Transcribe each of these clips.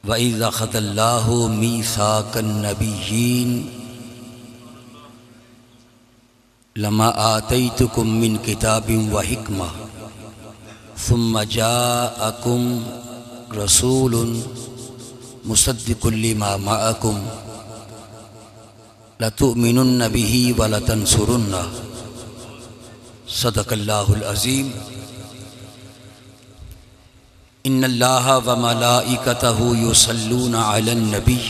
وَإِذْ أَخَذَ اللَّهُ مِيثَاقَ النَّبِيِّينَ لَمَا آتَيْتُكُم مِّن كِتَابٍ وَحِكْمَةٍ ثُمَّ جَاءَكُم رَّسُولٌ مُصَدِّقٌ لِّمَا مَعَكُمْ لَتُؤْمِنُنَّ بِهِ وَلَتَنصُرُنَّهُ صدق اللہ العظیم۔ ان اللہ وملائکتہ یصلون علی النبی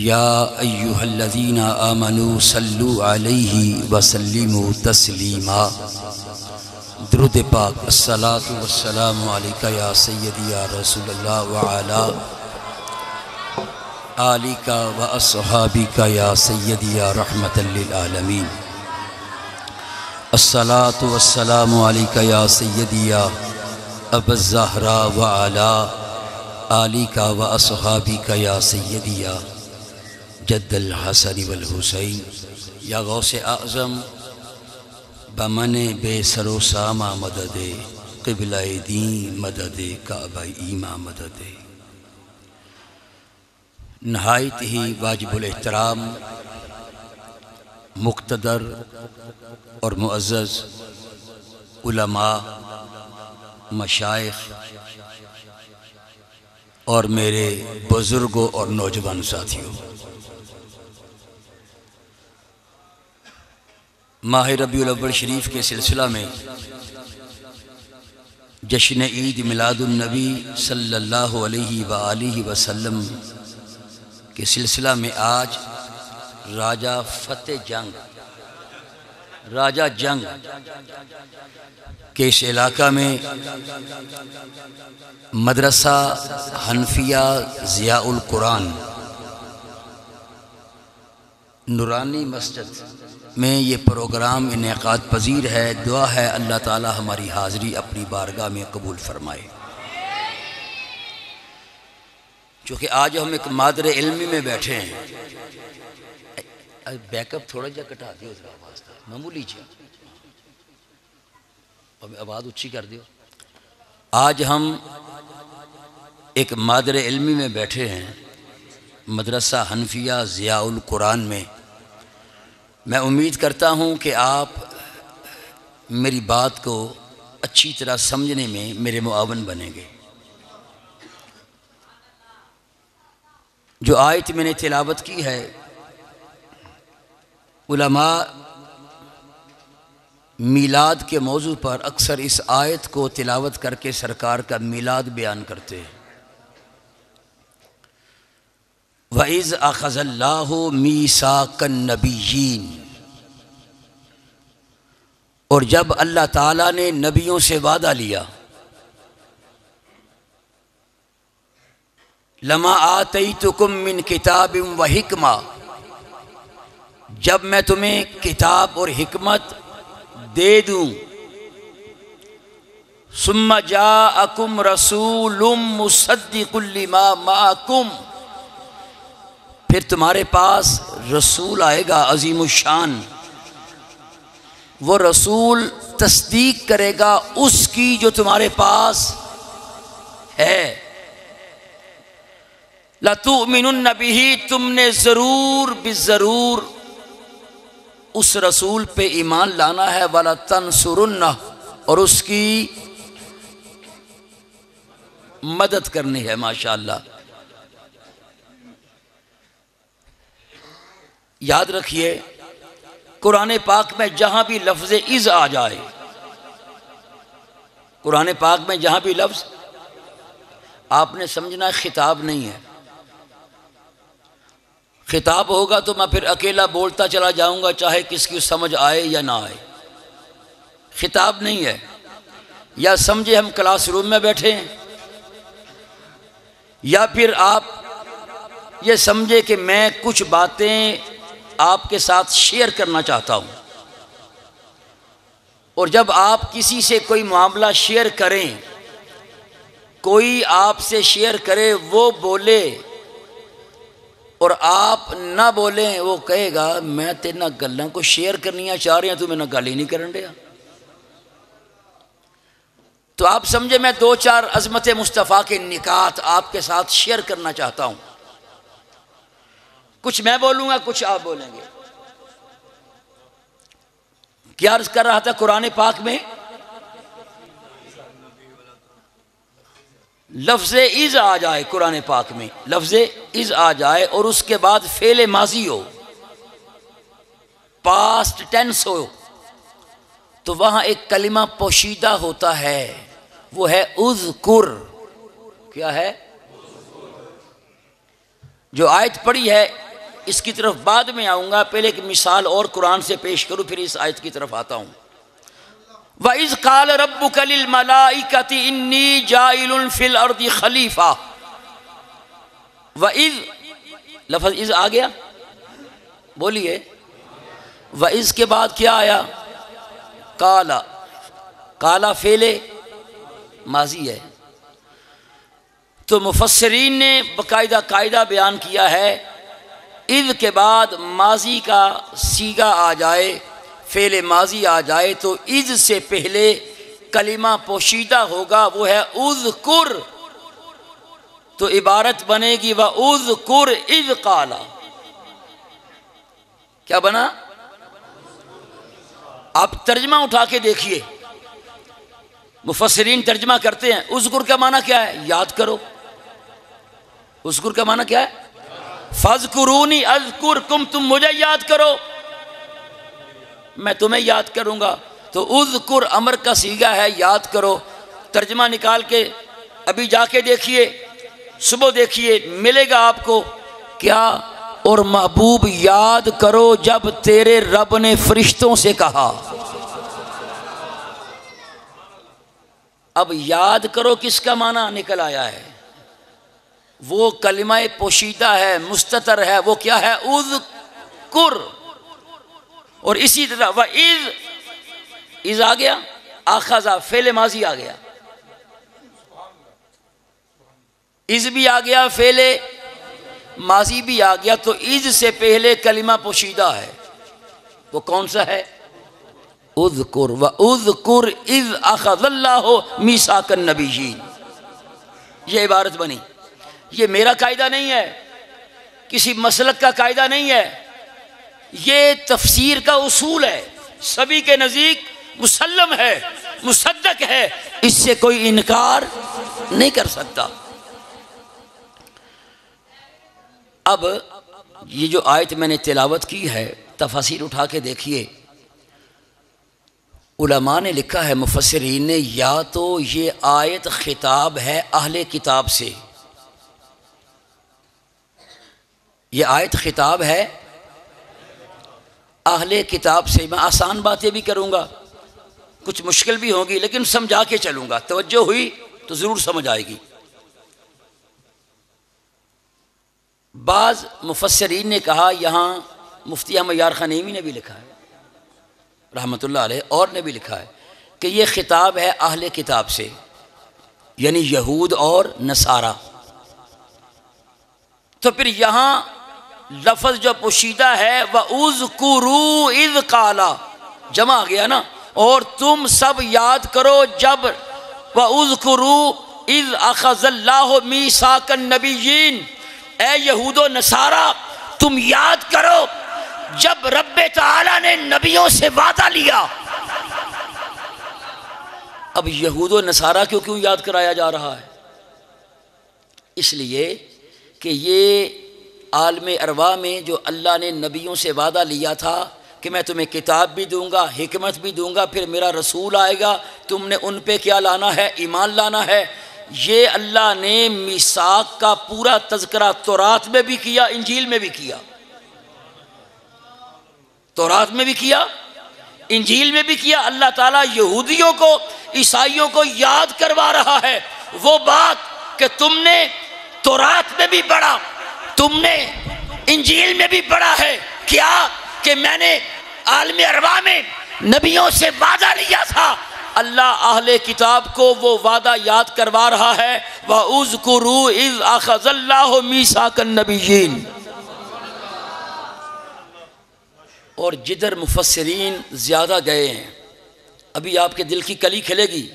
یا ایہا الذین آمنوا صلوا علیہ وسلموا تسلیما۔ درود پاک، الصلاۃ والسلام علیکہ یا سیدی یا رسول اللہ وعلی آلک واصحابک یا سیدی یا رحمۃ للعالمین۔ الصلاۃ والسلام علیکہ یا سیدی یا ابا الزہراء وعلی آلک واصحابک یا سیدی یا جد الحسن والحسین۔ یا غوث اعظم بمن بے سر و سامہ مدد، قبلہ دین مدد، کعبہ ایماں مدد۔ نہایت ہی واجب الاحترام مقتدر اور معزز علماء، مشائخ اور میرے بزرگوں اور نوجوان ساتھیوں، ماہ ربیع الاول شریف کے سلسلہ میں جشن عید میلاد النبی صلی اللہ علیہ وآلہ وسلم کے سلسلہ میں آج راجہ فتح جنگ، راجہ جنگ کے اس علاقہ میں مدرسہ حنفیہ ضیاء القرآن نورانی مسجد میں یہ پروگرام انعقاد پذیر ہے۔ دعا ہے اللہ تعالی ہماری حاضری اپنی بارگاہ میں قبول فرمائے۔ چونکہ آج ہم ایک مادر علمی میں بیٹھے ہیں، بیک اپ تھوڑا جا کٹا دیو، معمولی جی آواز اچھی کر دیو۔ آج ہم ایک مادر علمی میں بیٹھے ہیں، مدرسہ حنفیہ ضیاء القرآن میں۔ میں امید کرتا ہوں کہ آپ میری بات کو اچھی طرح سمجھنے میں میرے معاون بنیں گے۔ جو آیت میں نے تلاوت کی ہے، علماء میلاد کے موضوع پر اکثر اس آیت کو تلاوت کر کے سرکار کا میلاد بیان کرتے ہیں۔ وَإِذْ أَخَذَ اللَّهُ مِيثَاقَ النَّبِيِّينَ، اور جب اللہ تعالیٰ نے نبیوں سے وعدہ لیا، لَمَا آتَيْتُكُم مِّن كِتَابٍ وَحِكْمَةٍ، جب میں تمہیں کتاب اور حکمت دے دوں، ثُمَّ جَاءَكُمْ رَسُولٌ مُصَدِّقٌ لِّمَا مَعَكُمْ، پھر تمہارے پاس رسول آئے گا عظیم الشان، وہ رسول تصدیق کرے گا اس کی جو تمہارے پاس ہے۔ لَتُؤْمِنُنَّ بِهِ، تم نے ضرور بالضرور اس رسول پہ ایمان لانا ہے، وَلَتَنصُرُنَّهُ، اور اس کی مدد کرنی ہے۔ ماشاءاللہ، یاد رکھیے قرآن پاک میں جہاں بھی لفظ اذ آ جائے، قرآن پاک میں جہاں بھی لفظ، آپ نے سمجھنا خطاب نہیں ہے۔ خطاب ہوگا تو میں پھر اکیلا بولتا چلا جاؤں گا، چاہے کس کی سمجھ آئے یا نہ آئے۔ خطاب نہیں ہے۔ یا سمجھے ہم کلاس روم میں بیٹھے ہیں، یا پھر آپ یہ سمجھے کہ میں کچھ باتیں آپ کے ساتھ شیئر کرنا چاہتا ہوں، اور جب آپ کسی سے کوئی معاملہ شیئر کریں، کوئی آپ سے شیئر کرے، وہ بولے اور آپ نہ بولیں، وہ کہے گا میں تیرے گلاں کو شیئر کرنی چاہ رہی ہوں، تو میں نہ گل ہی نہیں کرن دیا۔ تو آپ سمجھے میں دو چار عظمت مصطفیٰ کے نکات آپ کے ساتھ شیئر کرنا چاہتا ہوں. کچھ میں بولوں گا، کچھ آپ بولیں گے. کیا عرض کر رہا تھا؟ قرآن پاک میں لفظ از آ جائے، قرآن پاک میں لفظ از آ جائے اور اس کے بعد فعل ماضی ہو، پاسٹ ٹینس ہو، تو وہاں ایک کلمہ پوشیدہ ہوتا ہے، وہ ہے اذکر. کیا ہے؟ جو آیت پڑھی ہے اس کی طرف بعد میں آؤں گا، پہلے ایک مثال اور قرآن سے پیش کروں پھر اس آیت کی طرف آتا ہوں. وَإِذْ قَالَ رَبُّكَ لِلْمَلَائِكَةِ إِنِّي جَاعِلٌ فِي الْأَرْضِ خَلِيفَةً. وَإِذْ لفظ از آ گیا، بولیے. وَإِذْ کے بعد کیا آیا؟ قَالَ. قَالَ فعل ماضی ہے. تو مفسرین نے باقاعدہ قاعدہ بیان کیا ہے، اذ کے بعد ماضی کا صیغہ آ جائے، فعل ماضی آ جائے تو اذ سے پہلے کلمہ پوشیدہ ہوگا، وہ ہے اذکر. تو عبارت بنے گی وَاذْكُرْ اذ قَالَ. کیا بنا؟ آپ ترجمہ اٹھا کے دیکھیے، مفسرین ترجمہ کرتے ہیں اذکر کا معنی کیا ہے؟ یاد کرو. اذکر کا معنی کیا ہے؟ فَاذْكُرُونِي أَذْكُرْكُمْ، تم مجھے یاد کرو میں تمہیں یاد کروں گا. تو اذکر امر کا صیغہ ہے، یاد کرو. ترجمہ نکال کے ابھی جا کے دیکھیے، صبح دیکھیے، ملے گا آپ کو. کیا؟ اور محبوب یاد کرو جب تیرے رب نے فرشتوں سے کہا. اب یاد کرو کس کا معنی نکل آیا ہے؟ وہ کلمہ پوشیدہ ہے، مستتر ہے، وہ کیا ہے؟ اذکر. اور اسی طرح وَإِذْ اذ آ گیا، آخذا فعل ماضی آ گیا، اذ بھی آ گیا، فعل ماضی بھی آ گیا. تو اذ سے پہلے کلمہ پوشیدہ ہے، وہ کون سا ہے؟ اذکر. وَاذْكُرْ اذ اخذ اللہ میثاق النبیین. یہ عبارت بنی. یہ میرا قاعدہ نہیں ہے، کسی مسلک کا قاعدہ نہیں ہے، یہ تفسیر کا اصول ہے، سبھی کے نزدیک مسلم ہے، مصدق ہے، اس سے کوئی انکار نہیں کر سکتا. اب یہ جو آیت میں نے تلاوت کی ہے، تفاسیر اٹھا کے دیکھیے. علماء نے لکھا ہے، مفسرین نے، یا تو یہ آیت خطاب ہے اہل کتاب سے، یہ آیت خطاب ہے اہل کتاب سے. میں آسان باتیں بھی کروں گا، کچھ مشکل بھی ہوگی، لیکن سمجھا کے چلوں گا. توجہ ہوئی تو ضرور سمجھ آئے گی. بعض مفسرین نے کہا، یہاں مفتی احمد یار خان نعیمی نے بھی لکھا ہے رحمۃ اللہ علیہ، اور نے بھی لکھا ہے کہ یہ خطاب ہے اہل کتاب سے، یعنی یہود اور نصارہ. تو پھر یہاں لفظ جو پوشیدہ ہے وَاذْكُرُوا اذ قَالَ، جمع آ گیا نا. اور تم سب یاد کرو جب وَاذْكُرُوا اذ اخذ اللہ میثاق النبیین، اے یہود و نصارہ تم یاد کرو جب رب تعالی نے نبیوں سے وعدہ لیا. اب یہود و نصارہ کیوں یاد کرایا جا رہا ہے؟ اس لیے کہ یہ عالم ارواح میں جو اللہ نے نبیوں سے وعدہ لیا تھا کہ میں تمہیں کتاب بھی دوں گا، حکمت بھی دوں گا، پھر میرا رسول آئے گا، تم نے ان پہ کیا لانا ہے؟ ایمان لانا ہے. یہ اللہ نے میثاق کا پورا تذکرہ تورات میں بھی کیا، انجیل میں بھی کیا. تورات میں بھی کیا، انجیل میں بھی کیا. اللہ تعالیٰ یہودیوں کو، عیسائیوں کو یاد کروا رہا ہے وہ بات کہ تم نے تورات میں بھی پڑھا، تم نے انجیل میں بھی پڑھا ہے. کیا؟ کہ میں نے عالم ارواح میں نبیوں سے وعدہ لیا تھا. اللہ اہل کتاب کو وہ وعدہ یاد کروا رہا ہے وَاذْكُرُوا اِذْ أَخَذَ اللَّهُ مِيثَاقَ النَّبِيِّينَ. اور جدھر مفسرین زیادہ گئے ہیں، ابھی آپ کے دل کی کلی کھلے گی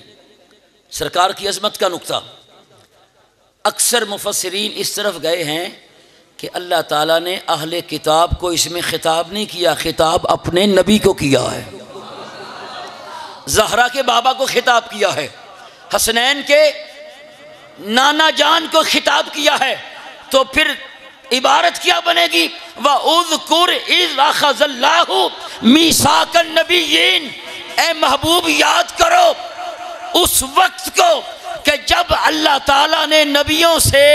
سرکار کی عظمت کا نقطہ، اکثر مفسرین اس طرف گئے ہیں کہ اللہ تعالیٰ نے اہل کتاب کو اس میں خطاب نہیں کیا، خطاب اپنے نبی کو کیا ہے، زہرا کے بابا کو خطاب کیا ہے، حسنین کے نانا جان کو خطاب کیا ہے، تو پھر عبارت کیا بنے گی؟ وَاذْكُرْ إِذْ أَخَذَ اللَّهُ مِيثَاقَ النَّبِيِّينَ، اے محبوب یاد کرو اس وقت کو کہ جب اللہ تعالیٰ نے نبیوں سے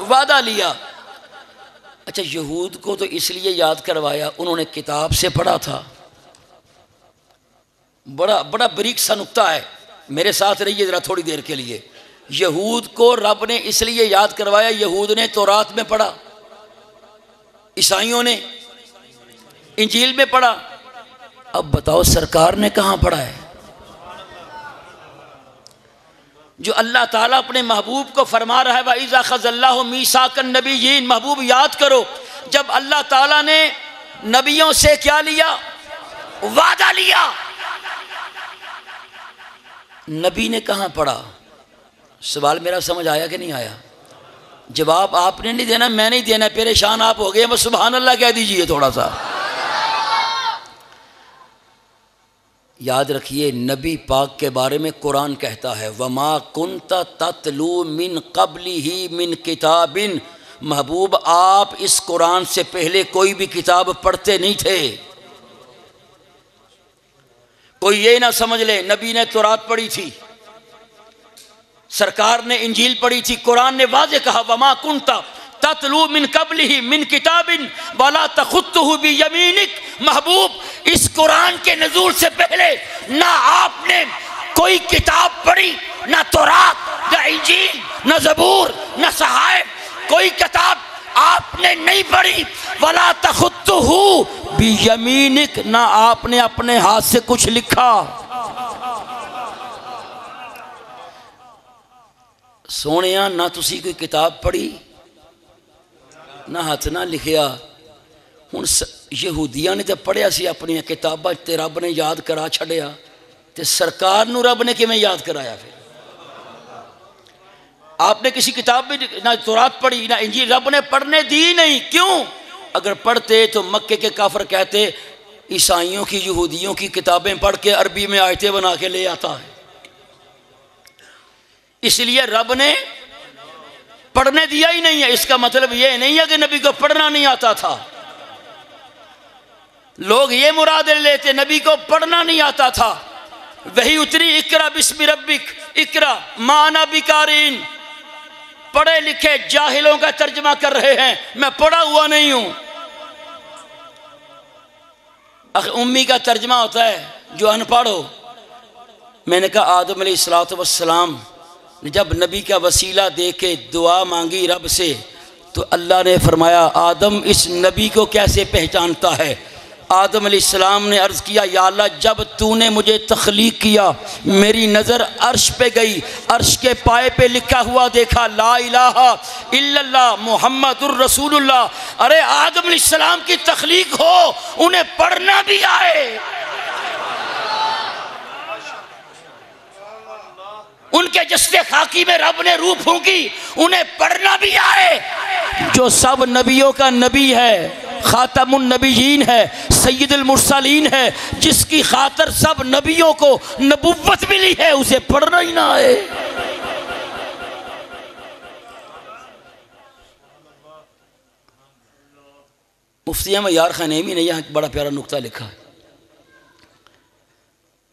وعدہ لیا۔ اچھا، یہود کو تو اس لیے یاد کروایا انہوں نے کتاب سے پڑھا تھا۔ بڑا بریک سا نکتہ ہے، میرے ساتھ رہیے ذرا تھوڑی دیر کے لیے۔ یہود کو رب نے اس لیے یاد کروایا، یہود نے تورات میں پڑھا، عیسائیوں نے انجیل میں پڑھا، اب بتاؤ سرکار نے کہاں پڑھا ہے؟ جو اللہ تعالیٰ اپنے محبوب کو فرما رہا ہے وَإِذَا أَخَذَ اللَّهُ مِيثَاقَ النَّبِيِّينَ، محبوب یاد کرو جب اللہ تعالیٰ نے نبیوں سے کیا لیا؟ وعدہ لیا۔ نبی نے کہاں پڑھا؟ سوال میرا سمجھ آیا کہ نہیں آیا؟ جواب آپ نے نہیں دینا، میں نہیں دینا، پریشان آپ ہو گئے، بس سبحان اللہ کہہ دیجئے تھوڑا سا۔ یاد رکھیے نبی پاک کے بارے میں قرآن کہتا ہے وَمَا كُنْتَ تَتْلُو مِن قَبْلِهِ مِن كِتَابٍ، محبوب آپ اس قرآن سے پہلے کوئی بھی کتاب پڑھتے نہیں تھے۔ کوئی یہ نہ سمجھ لے نبی نے تورات پڑھی تھی، سرکار نے انجیل پڑھی تھی، قرآن نے واضح کہا وَمَا كُنْتَ تَتْلُو مِن قَبْلِهِ مِن كِتَابٍ وَلَا تَخُطُّهُ بِيَمِينِكَ، محبوب اس قرآن کے نزول سے پہلے نہ آپ نے کوئی کتاب پڑھی، نہ تورات، نہ انجیل، نہ زبور، نہ صحائف، کوئی کتاب آپ نے نہیں پڑھی۔ وَلَا تَخُطُّهُ بِيَمِينِكَ، نہ آپ نے اپنے ہاتھ سے کچھ لکھا۔ سونیا نہ تسی کوئی کتاب پڑھی نہ ہاتھ نہ لکھیا، ہن یہودیاں نے تے پڑھیا سی اپنی کتاباں تے رب نے یاد کرا چھڑیا، تے سرکار نو رب نے کیویں یاد کرایا؟ پھر آپ نے کسی کتاب میں نہ تورات پڑھی نہ انجیل، رب نے پڑھنے دی نہیں۔ کیوں؟ اگر پڑھتے تو مکے کے کافر کہتے عیسائیوں کی یہودیوں کی کتابیں پڑھ کے عربی میں آیتیں بنا کے لے آتا ہے، اس لیے رب نے پڑھنے دیا ہی نہیں ہے۔ اس کا مطلب یہ نہیں ہے کہ نبی کو پڑھنا نہیں آتا تھا، لوگ یہ مراد لیتے نبی کو پڑھنا نہیں آتا تھا۔ وہی اتری اقرا بسم ربک، اقرا ما انا بقارئ، پڑھے لکھے جاہلوں کا ترجمہ کر رہے ہیں، میں پڑھا ہوا نہیں ہوں۔ امی کا ترجمہ ہوتا ہے جو ان پڑھ ہو۔ میں نے کہا آدم علیہ السلام جب نبی کا وسیلہ دے کے دعا مانگی رب سے تو اللہ نے فرمایا آدم اس نبی کو کیسے پہچانتا ہے؟ آدم علیہ السلام نے عرض کیا یا اللہ جب تو نے مجھے تخلیق کیا میری نظر عرش پہ گئی، عرش کے پائے پہ لکھا ہوا دیکھا لا الہ الا اللہ محمد الرسول اللہ۔ ارے آدم علیہ السلام کی تخلیق ہو، انہیں پڑھنا بھی آئے، ان کے جسد خاکی میں رب نے روح پھونکی، انہیں پڑھنا بھی آئے۔ جو سب نبیوں کا نبی ہے، خاتم النبیین ہے، سید المرسلین ہے، جس کی خاطر سب نبیوں کو نبوت ملی ہے، اسے پڑھنا ہی نہ آئے۔ مفتی احمد یار خان نعیمی نے یہاں ایک بڑا پیارا نقطہ لکھا ہے۔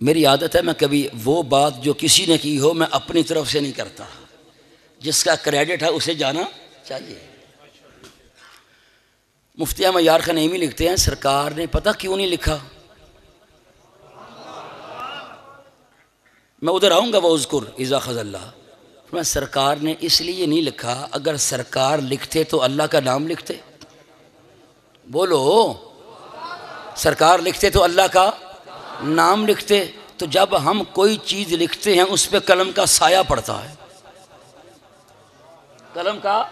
میری عادت ہے میں کبھی وہ بات جو کسی نے کی ہو میں اپنی طرف سے نہیں کرتا، جس کا کریڈٹ ہے اسے جانا چاہیے۔ مفتی احمد یار خان نعیمی لکھتے ہیں سرکار نے پتہ کیوں نہیں لکھا؟ میں ادھر آؤں گا وَاذْكُرْ إِذْ أَخَذَ اللَّهُ، میں سرکار نے اس لیے نہیں لکھا، اگر سرکار لکھتے تو اللہ کا نام لکھتے؟ بولو، سرکار لکھتے تو اللہ کا نام لکھتے، تو جب ہم کوئی چیز لکھتے ہیں اس پہ قلم کا سایہ پڑتا ہے، قلم کا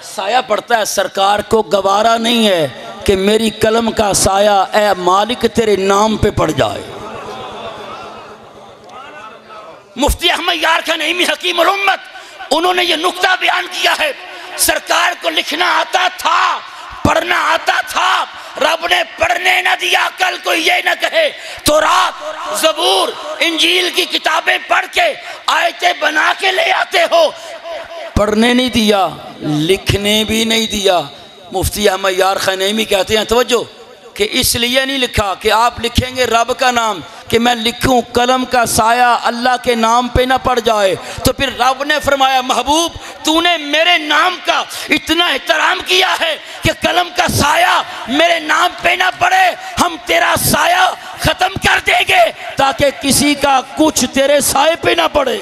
سایہ پڑتا ہے۔ سرکار کو گوارا نہیں ہے کہ میری قلم کا سایہ اے مالک تیرے نام پہ پڑ جائے۔ مفتی احمد یار خان نعیمی حکیم الامت، انہوں نے یہ نکتہ بیان کیا ہے، سرکار کو لکھنا آتا تھا، پڑھنا آتا تھا، رب نے پڑھنے نہ دیا، کل کوئی یہ نہ کہے تورات زبور انجیل کی کتابیں پڑھ کے آیتیں بنا کے لے آتے ہو، پڑھنے نہیں دیا، لکھنے بھی نہیں دیا۔ مفتی احمد یار خان نعیمی کہتے ہیں توجہ کہ اس لیے نہیں لکھا کہ آپ لکھیں گے رب کا نام کہ میں لکھوں قلم کا سایہ اللہ کے نام پہ نہ پڑ جائے، تو پھر رب نے فرمایا محبوب تو نے میرے نام کا اتنا احترام کیا ہے کہ قلم کا سایہ میرے نام پہ نہ پڑے، ہم تیرا سایہ ختم کر دیں گے تاکہ کسی کا کچھ تیرے سائے پہ نہ پڑے۔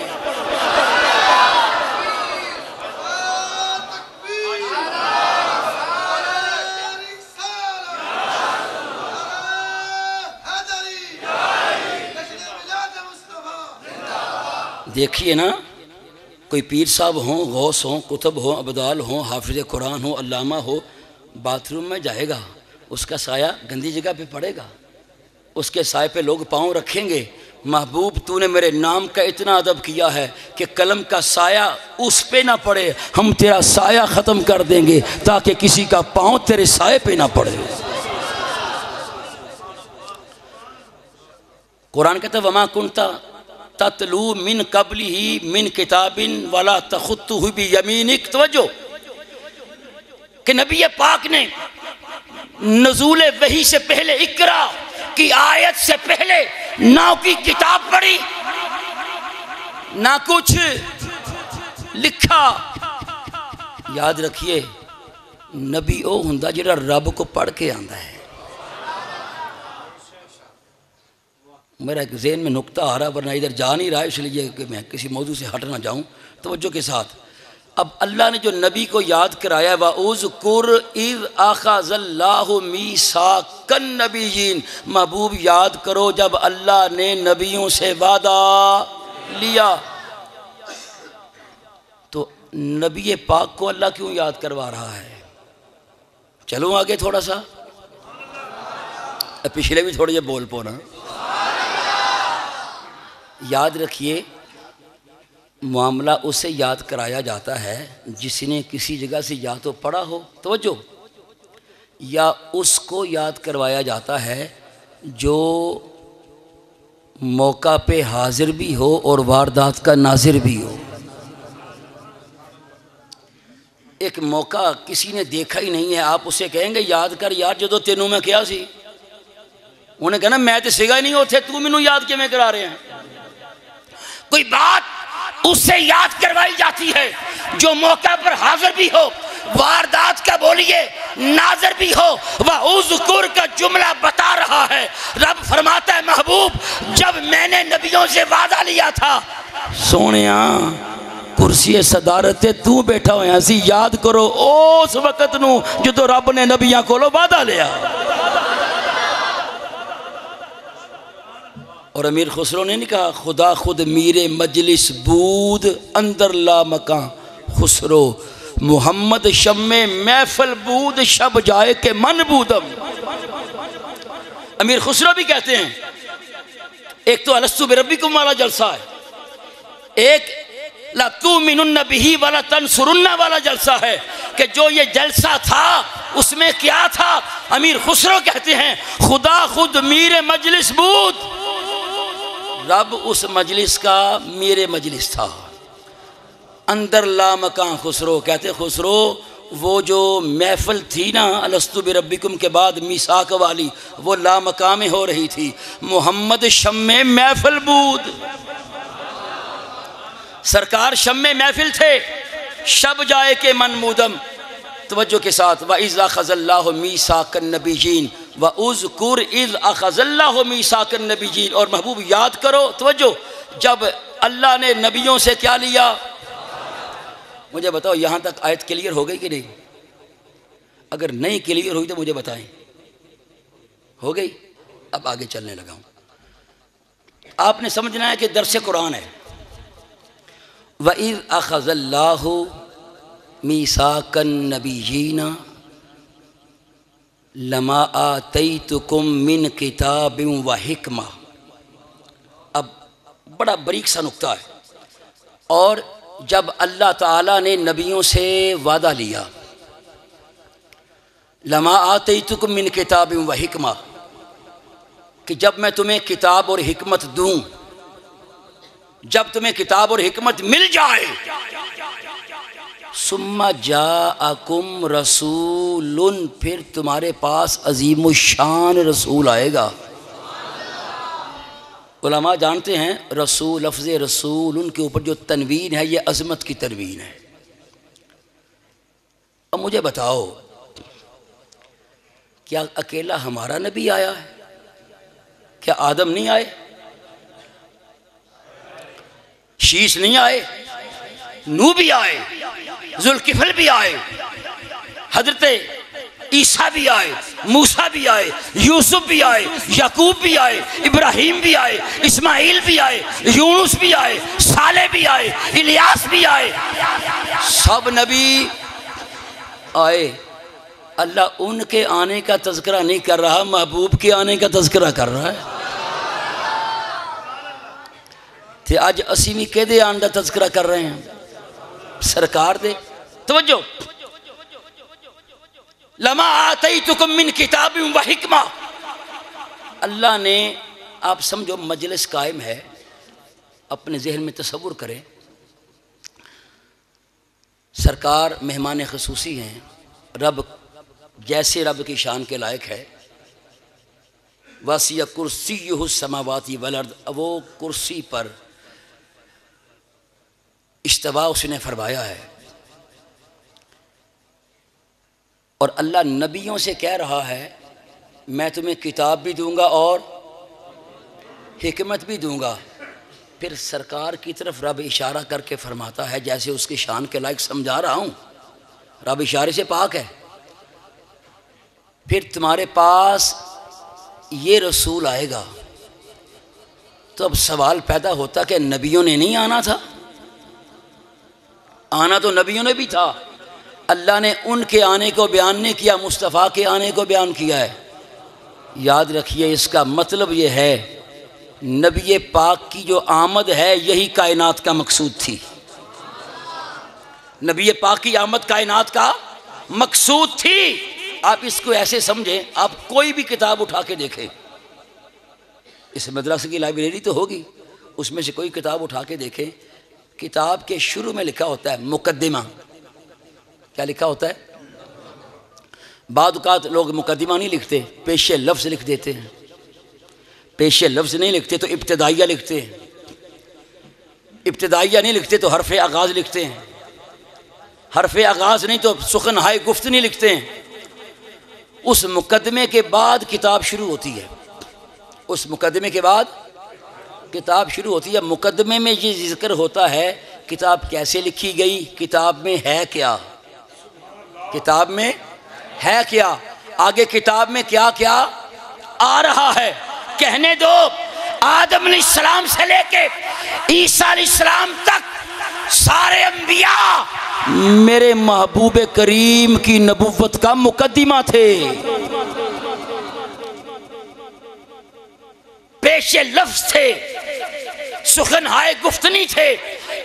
دیکھیے نا، کوئی پیر صاحب ہوں، غوث ہوں، کتب ہوں، ابدال ہوں، حافظ قرآن ہوں، علامہ ہو، باتھ روم میں جائے گا، اس کا سایہ گندی جگہ پہ پڑے گا، اس کے سائے پہ لوگ پاؤں رکھیں گے۔ محبوب تو نے میرے نام کا اتنا ادب کیا ہے کہ قلم کا سایہ اس پہ نہ پڑے، ہم تیرا سایہ ختم کر دیں گے تاکہ کسی کا پاؤں تیرے سائے پہ نہ پڑے۔ قرآن کہتا ہے وما کنتا تتلو من قبلہ من کتاب ولا تخطہ بیمینک۔ توجہ کہ نبی پاک نے نزول وحی سے پہلے اقرا کی آیت سے پہلے نہ کی کتاب پڑھی نہ کچھ لکھا۔ یاد رکھیے نبی او ہوندا جڑا رب کو پڑھ کے آندا ہے۔ میرا ایک ذہن میں نکتہ آ رہا ورنہ ادھر جا نہیں رہا، اس لیے کہ میں کسی موضوع سے ہٹ نہ جاؤں۔ توجہ کے ساتھ اب اللہ نے جو نبی کو یاد کرایا وَأُذْكُرْ إِذْ أَخَذَ اللَّهُ مِيثَاقَ النَّبِيِّينَ، محبوب یاد کرو جب اللہ نے نبیوں سے وعدہ لیا۔ تو نبی پاک کو اللہ کیوں یاد کروا رہا ہے؟ چلو آگے تھوڑا سا، پچھلے بھی تھوڑے یہ بول پونا۔ یاد رکھیے معاملہ اسے یاد کرایا جاتا ہے جس نے کسی جگہ سے یا تو پڑھا ہو، توجہ، یا اس کو یاد کروایا جاتا ہے جو موقع پہ حاضر بھی ہو اور واردات کا ناظر بھی ہو۔ ایک موقع کسی نے دیکھا ہی نہیں ہے، آپ اسے کہیں گے یاد کر یار جدو تینوں میں کیا سی، انہیں کہنا میں تے سگا ہی نہیں ہوتے، تو مینوں یاد کیویں کرا رہے ہیں۔ کوئی بات اس سے یاد کروائی جاتی ہے جو موقع پر حاضر بھی ہو، واردات کا بولیے ناظر بھی ہو۔ وَأُذْكُرْ کا جملہ بتا رہا ہے، رب فرماتا ہے محبوب جب میں نے نبیوں سے وعدہ لیا تھا، سونیاں کرسی صدارت تو بیٹھا ہویا سی، یاد کرو اس وقت نو جدو رب نے نبیاں کولو وعدہ لیا۔ اور امیر خسرو نے نہیں کہا خدا خود میرے مجلس بود اندر لا مکان خسرو، محمد شم محفل بود شب جائے کہ من بودم۔ امیر خسرو بھی کہتے ہیں ایک تو الستو بربکم والا جلسہ ہے، ایک لا تؤمنن بہ ولا تنصرن والا جلسہ ہے، کہ جو یہ جلسہ تھا اس میں کیا تھا؟ امیر خسرو کہتے ہیں خدا خود میرے مجلس بود، رب اس مجلس کا میرے مجلس تھا۔ اندر لا مکان خسرو کہتے خسرو وہ جو محفل تھی نا الستو بربکم کے بعد میثاق والی، وہ لا مکان میں ہو رہی تھی، محمد شم محفل بود، سرکار شم محفل تھے، شب جائے کہ من مودم۔ توجہ کے ساتھ وَإِذْ أَخَذَ اللَّهُ مِيثَاقَ النَّبِيِّينَ وَأُذْكُرْ إِذْ أَخَذَ اللَّهُ مِيثَاقَ النَّبِيِّينَ، اور محبوب یاد کرو، توجہ، جب اللہ نے نبیوں سے کیا لیا۔ مجھے بتاؤ یہاں تک آیت کلیئر ہو گئی کہ نہیں؟ اگر نہیں کلیئر ہوئی تو مجھے بتائیں۔ ہو گئی؟ اب آگے چلنے لگا ہوں۔ آپ نے سمجھنا ہے کہ درس قرآن ہے۔ وَإِذْ أَخَذَ اللَّهُ مِيثَاقَ النَّبِيِّينَ لَمَا آتَيْتُكُم مِّن كِتَابٍ وَحِکْمَةٍ۔ اب بڑا باریک سا نکتہ ہے. اور جب اللہ تعالیٰ نے نبیوں سے وعدہ لیا لما آتیتکم من کتاب و حکمہ، کہ جب میں تمہیں کتاب اور حکمت دوں، جب تمہیں کتاب اور حکمت مل جائے، ثم جاءکم رسول، پھر تمہارے پاس عظیم الشان رسول آئے گا. علماء جانتے ہیں رسول، لفظ رسول ان کے اوپر جو تنوین ہے یہ عظمت کی تنوین ہے. اب مجھے بتاؤ، کیا اکیلا ہمارا نبی آیا ہے؟ کیا آدم نہیں آئے؟ شیش نہیں آئے؟ نوح بھی آئے، ذوالکفل بھی آئے، حضرت عیسیٰ بھی آئے، موسیٰ بھی آئے، یوسف بھی آئے، یعقوب بھی آئے، ابراہیم بھی آئے، اسماعیل بھی آئے، یونس بھی آئے، صالح بھی آئے، الیاس بھی آئے، سب نبی آئے. اللہ ان کے آنے کا تذکرہ نہیں کر رہا، محبوب کے آنے کا تذکرہ کر رہا ہے. تے اج اسی بھی کہ دے آن دا تذکرہ کر رہے ہیں، سرکار دے. توجہ، لما آتیتکم من کتاب و حکمہ، اللہ نے، آپ سمجھو مجلس قائم ہے، اپنے ذہن میں تصور کریں، سرکار مہمان خصوصی ہیں، رب جیسے رب کی شان کے لائق ہے، وسیع کرسیہ السماوات والارض، وہ کرسی پر استوا اس نے فرمایا ہے. اور اللہ نبیوں سے کہہ رہا ہے میں تمہیں کتاب بھی دوں گا اور حکمت بھی دوں گا. پھر سرکار کی طرف رب اشارہ کر کے فرماتا ہے جیسے اس کی شان کے لائق سمجھا رہا ہوں، رب اشارے سے پاک ہے، پھر تمہارے پاس یہ رسول آئے گا. تو اب سوال پیدا ہوتا کہ نبیوں نے نہیں آنا تھا؟ آنا تو نبیوں نے بھی تھا. اللہ نے ان کے آنے کو بیان نہیں کیا، مصطفیٰ کے آنے کو بیان کیا ہے. یاد رکھیے اس کا مطلب یہ ہے نبی پاک کی جو آمد ہے یہی کائنات کا مقصود تھی. نبی پاک کی آمد کائنات کا مقصود تھی. آپ اس کو ایسے سمجھیں، آپ کوئی بھی کتاب اٹھا کے دیکھیں، اس مدرسے کی لائبریری تو ہوگی، اس میں سے کوئی کتاب اٹھا کے دیکھیں، کتاب کے شروع میں لکھا ہوتا ہے مقدمہ. کیا لکھا ہوتا ہے؟ بعض اوقات لوگ مقدمہ نہیں لکھتے، پیش لفظ لکھ دیتے ہیں. پیش لفظ نہیں لکھتے تو ابتدائیہ لکھتے ہیں، ابتدائیہ نہیں لکھتے تو حرف آغاز لکھتے ہیں، حرف آغاز نہیں تو سخن ہائے گفتنی لکھتے ہیں. اس مقدمے کے بعد کتاب شروع ہوتی ہے، اس مقدمے کے بعد کتاب شروع ہوتی ہے. مقدمے میں یہ ذکر ہوتا ہے کتاب کیسے لکھی گئی، کتاب میں ہے کیا، کتاب میں ہے کیا، آگے کتاب میں کیا کیا آ رہا ہے. کہنے دو آدم علیہ السلام سے لے کے عیسیٰ علیہ السلام تک سارے انبیاء میرے محبوب کریم کی نبوت کا مقدمہ تھے، پیش لفظ تھے، سخن ہائے گفتنی تھے،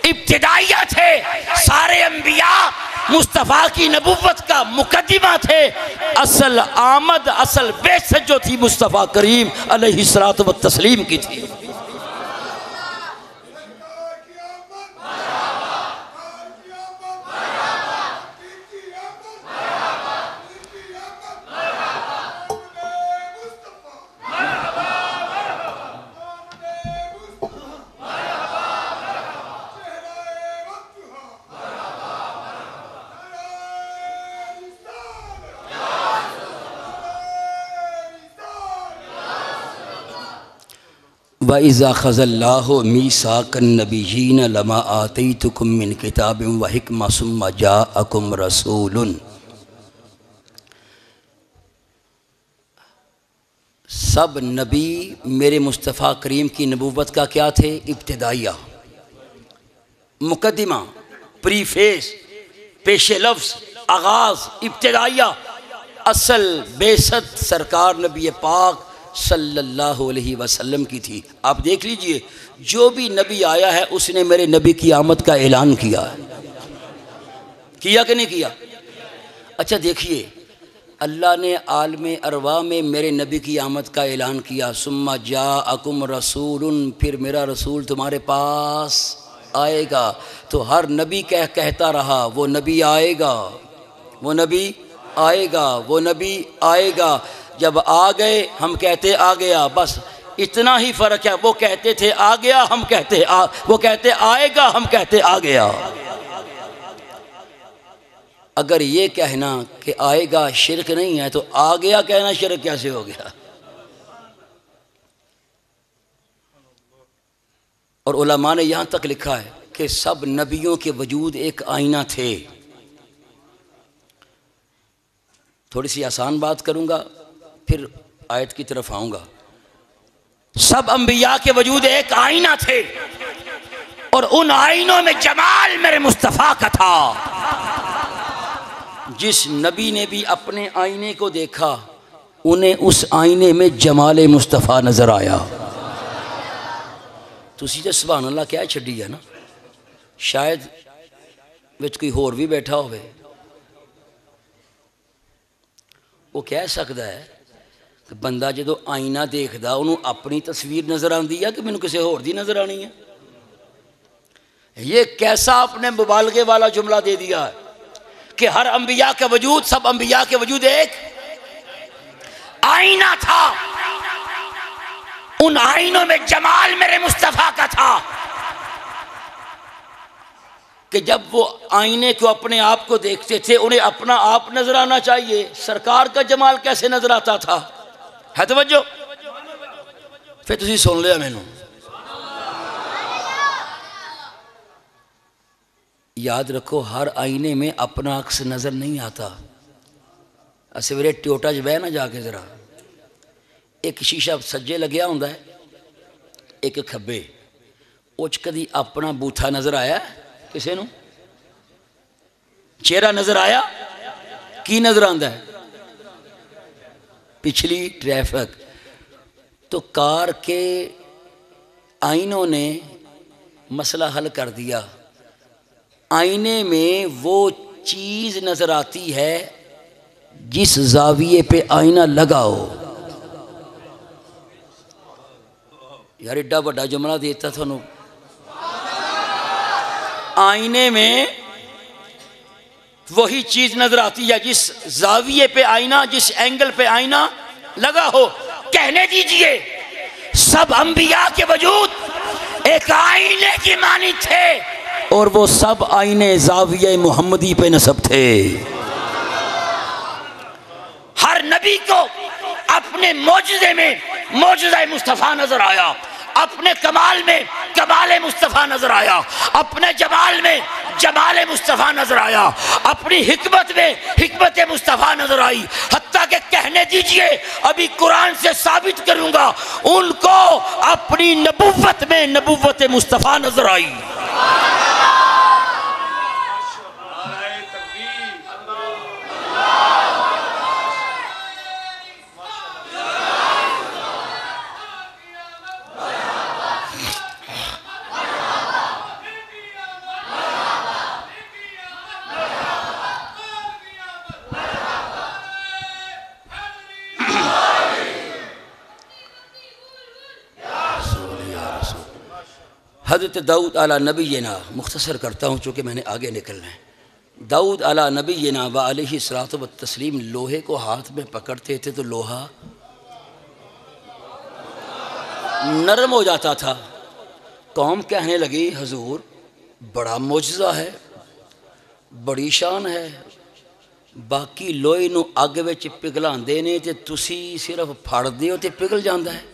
ابتدائیہ تھے. سارے انبیاء مصطفیٰ کی نبوت کا مقدمہ تھے. اصل آمد، اصل بعثت جو تھی مصطفیٰ کریم علیہ الصلوۃ والتسلیم کی تھی. وَإِذَا أَخَذَ اللَّهُ مِيثَاقَ النَّبِيِّينَ لَمَا آتَيْتُكُم مِّن كِتَابٍ وَحِكْمَةٍ ثُمَّ جَاءَكُمْ رَسُولٌ. سب نبی میرے مصطفیٰ کریم کی نبوت کا کیا تھے؟ ابتدائیہ، مقدمہ، پریفیس، پیش لفظ، آغاز، ابتدائیہ. اصل بعثت سرکار نبی پاک صلی اللہ علیہ وسلم کی تھی۔ آپ دیکھ لیجئے جو بھی نبی آیا ہے اس نے میرے نبی کی آمد کا اعلان کیا کہ نہیں کیا؟ اچھا دیکھیے اللہ نے عالم ارواح میں میرے نبی کی آمد کا اعلان کیا، ثم جاءکم رسول، پھر میرا رسول تمہارے پاس آئے گا۔ تو ہر نبی کہتا رہا وہ نبی آئے گا، وہ نبی آئے گا، وہ نبی آئے گا۔ جب آ گئے ہم کہتے آ گیا، بس اتنا ہی فرق ہے۔ وہ کہتے تھے آ گیا، ہم کہتے وہ کہتے آئے گا، ہم کہتے آ گیا۔ اگر یہ کہنا کہ آئے گا شرک نہیں ہے تو آ گیا کہنا شرک کیسے ہو گیا؟ اور علماء نے یہاں تک لکھا ہے کہ سب نبیوں کے وجود ایک آئینہ تھے۔ تھوڑی سی آسان بات کروں گا پھر آیت کی طرف آؤں گا۔ سب انبیاء کے وجود ایک آئینہ تھے اور ان آئینوں میں جمال میرے مصطفیٰ کا تھا۔ جس نبی نے بھی اپنے آئینے کو دیکھا انہیں اس آئینے میں جمال مصطفیٰ نظر آیا۔ تسی تے سبحان اللہ کیا چھڈی ہے نا، شاید وچ کوئی ہور بھی بیٹھا ہوئے، وہ کہہ سکتا ہے کہ بندہ جدو آئینہ دیکھدا انہوں اپنی تصویر نظر آندی ہے کہ مینوں کسی ہور دی نظر آنی ہے؟ یہ کیسا اپنے مبالغے والا جملہ دے دیا ہے کہ ہر انبیاء کا وجود، سب انبیاء کے وجود ایک آئینہ تھا، ان آئینوں میں جمال میرے مصطفیٰ کا تھا کہ جب وہ آئینے کو اپنے آپ کو دیکھتے تھے انہیں اپنا آپ نظر آنا چاہیے۔ سرکار کا جمال کیسے نظر آتا تھا؟ ہے توجہ؟ پھر تسی سن لیا میں نے، یاد رکھو ہر آئینے میں اپنا عکس نظر نہیں آتا۔ سویرے ٹیوٹا جو بہ نا جا کے ذرا، ایک شیشہ سجے لگیا ہوندا ہے ایک کھبے، اوچ کدی اپنا بوتھا نظر آیا کسے نو؟ چہرہ نظر آیا؟ کی نظر آندا ہے؟ پچھلی ٹریفک۔ تو کار کے آئینوں نے مسئلہ حل کر دیا، آئینے میں وہ چیز نظر آتی ہے جس زاویے پہ آئینہ لگا ہو۔ یار ایڈا بڑا جملہ دیتا تھا نو، آئینے میں وہی چیز نظر آتی ہے جس زاویے پہ آئینہ، جس اینگل پہ آئینہ لگا ہو۔ کہنے دیجئے سب انبیاء کے وجود ایک آئینے کی مانی تھے اور وہ سب آئینے زاویہ محمدی پہ نصب تھے۔ ہر نبی کو اپنے معجزے میں معجزہ مصطفیٰ نظر آیا، اپنے کمال میں کمال مصطفیٰ نظر آیا، اپنے جمال میں جمال مصطفیٰ نظر آیا، اپنی حکمت میں حکمت مصطفیٰ نظر آئی۔ حتیٰ کہ کہنے دیجئے ابھی قرآن سے ثابت کروں گا ان کو اپنی نبوت میں نبوت مصطفیٰ نظر آئی۔ حضرت داؤد علی نبینا، مختصر کرتا ہوں چونکہ میں نے آگے نکلنا ہے۔ داؤد علی نبینا و علیہ الصلاۃ والتسلیم لوہے کو ہاتھ میں پکڑتے تھے تو لوہا نرم ہو جاتا تھا۔ قوم کہنے لگی حضور بڑا معجزہ ہے، بڑی شان ہے، باقی لوہے نو اگ وچ پگھلاندے نے تے تسی صرف پھڑ دیو تے پگھل جاندا ہے۔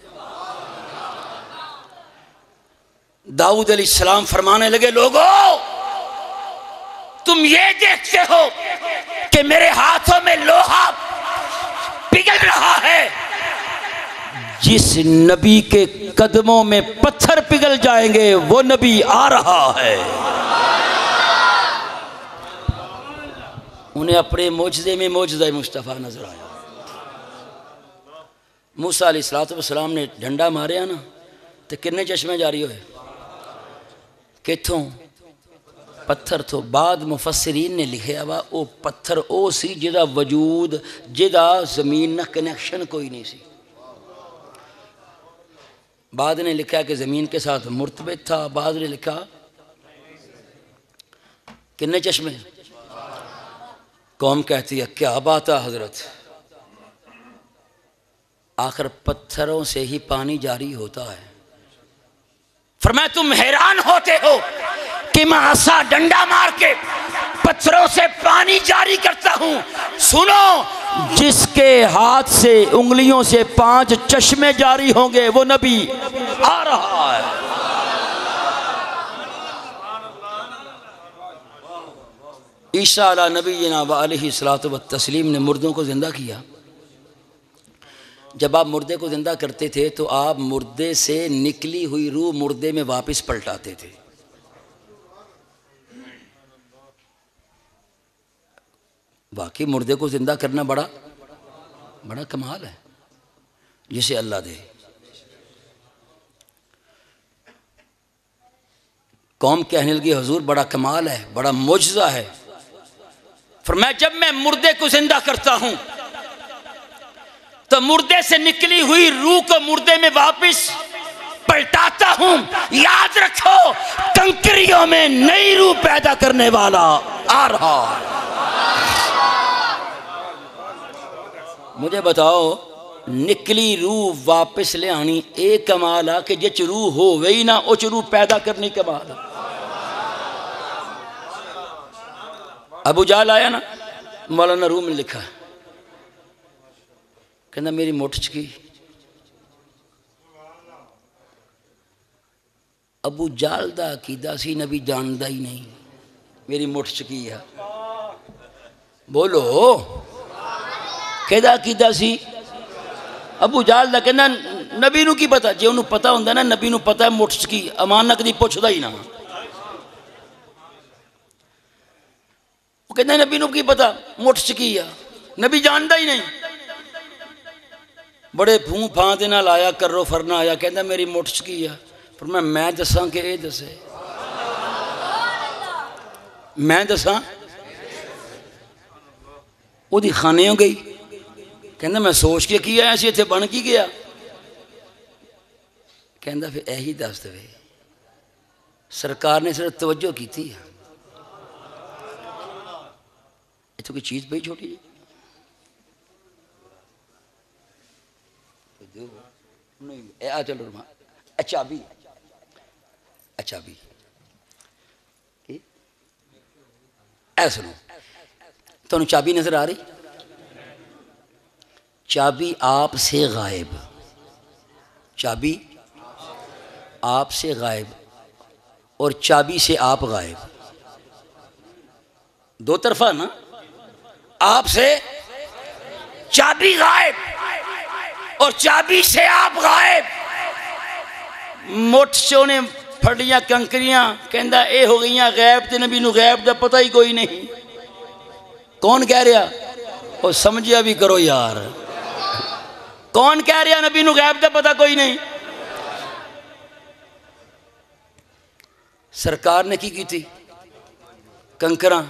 داؤد علیہ السلام فرمانے لگے لوگو تم یہ دیکھتے ہو کہ میرے ہاتھوں میں لوہا پگھل رہا ہے، جس نبی کے قدموں میں پتھر پگھل جائیں گے وہ نبی آ رہا ہے۔ انہیں اپنے معجزے میں معجزہ مصطفیٰ نظر آیا۔ موسیٰ علیہ السلام نے ڈنڈا ماریا نا تو کنے چشمے جاری ہوئے؟ کتھوں؟ پتھر تو بعد مفسرین نے لکھیا وا او پتھر او سی جدا وجود جدا زمین نہ کنیکشن کوئی نہیں سی. بعد نے لکھا کہ زمین کے ساتھ مرتبط تھا، بعد نے لکھا کنے چشمے. قوم کہتی ہے کیا بات ہے حضرت، آخر پتھروں سے ہی پانی جاری ہوتا ہے. فرمایا تم حیران ہوتے ہو کہ میں عصا ڈنڈا مار کے پتھروں سے پانی جاری کرتا ہوں. سنو، جس کے ہاتھ سے انگلیوں سے 5 چشمے جاری ہوں گے وہ نبی آ رہا ہے. عیسیٰ علیہ نبینا و علیہ الصلوۃ والتسلیم نے مردوں کو زندہ کیا. جب آپ مردے کو زندہ کرتے تھے تو آپ مردے سے نکلی ہوئی روح مردے میں واپس پلٹاتے تھے. واقعی مردے کو زندہ کرنا بڑا کمال ہے جسے اللہ دے. قوم کہنے لگی حضور بڑا کمال ہے، بڑا معجزہ ہے. فرمایا جب میں مردے کو زندہ کرتا ہوں تو مردے سے نکلی ہوئی روح کو مردے میں واپس پلٹاتا ہوں. یاد رکھو کنکریوں میں نئی روح پیدا کرنے والا آ رہا. مجھے بتاؤ نکلی روح واپس لے آنی ایک کمال ہے کہ جچ روح ہو وہی نہ اچ روح پیدا کرنی کمال ہے. ابو جہل آیا نا، مولانا روم نے لکھا کہنا میری مٹھ چکی. ابو جہل دا عقیدہ سی نبی جاندا ہی نہیں، میری مٹھ چکی ہے. بولو کہدا عقیدہ سی ابو جہل دا کہنا نبی نو کی پتا، جے انہوں پتا ہوندا نا نبی نو پتا ہے مٹھ چکی امان کدی پوچھدا ہی نہ. وہ کہنا نبی نو کی پتا مٹھ چکی ہے، نبی جاندا ہی نہیں. بڑے پھوں پھاں دے نال آیا کرو فرنا آیا کہندا میری مٹھ چکی ہے. پر میں دساں کہ اے دسے، میں دساں. وہ دی خانے ہو گئی کہندا میں سوچ کے کیا ایسی اتنے بن کی گیا. کہندا پھر ایہی دس دے. سرکار نے صرف توجہ کی تھی. یہ تو کوئی چیز بڑی چھوٹی ہے. چلو اچھا بھی اے سنو تمہیں چابی نظر آ رہی؟ چابی آپ سے غائب، چابی آپ سے غائب اور چابی سے آپ غائب. دو طرفہ نا، آپ سے چابی غائب اور چابی سے آپ غائب. مٹھ چونے پھڑیاں کنکریاں کہندا اے ہو گئیاں غیب تے نبی نو غیب دا پتہ ہی کوئی نہیں. کون کہہ رہا؟ وہ سمجھیا بھی کرو یار. کون کہہ رہا نبی نو غیب دا پتہ کوئی نہیں؟ سرکار نے کی تھی کنکراں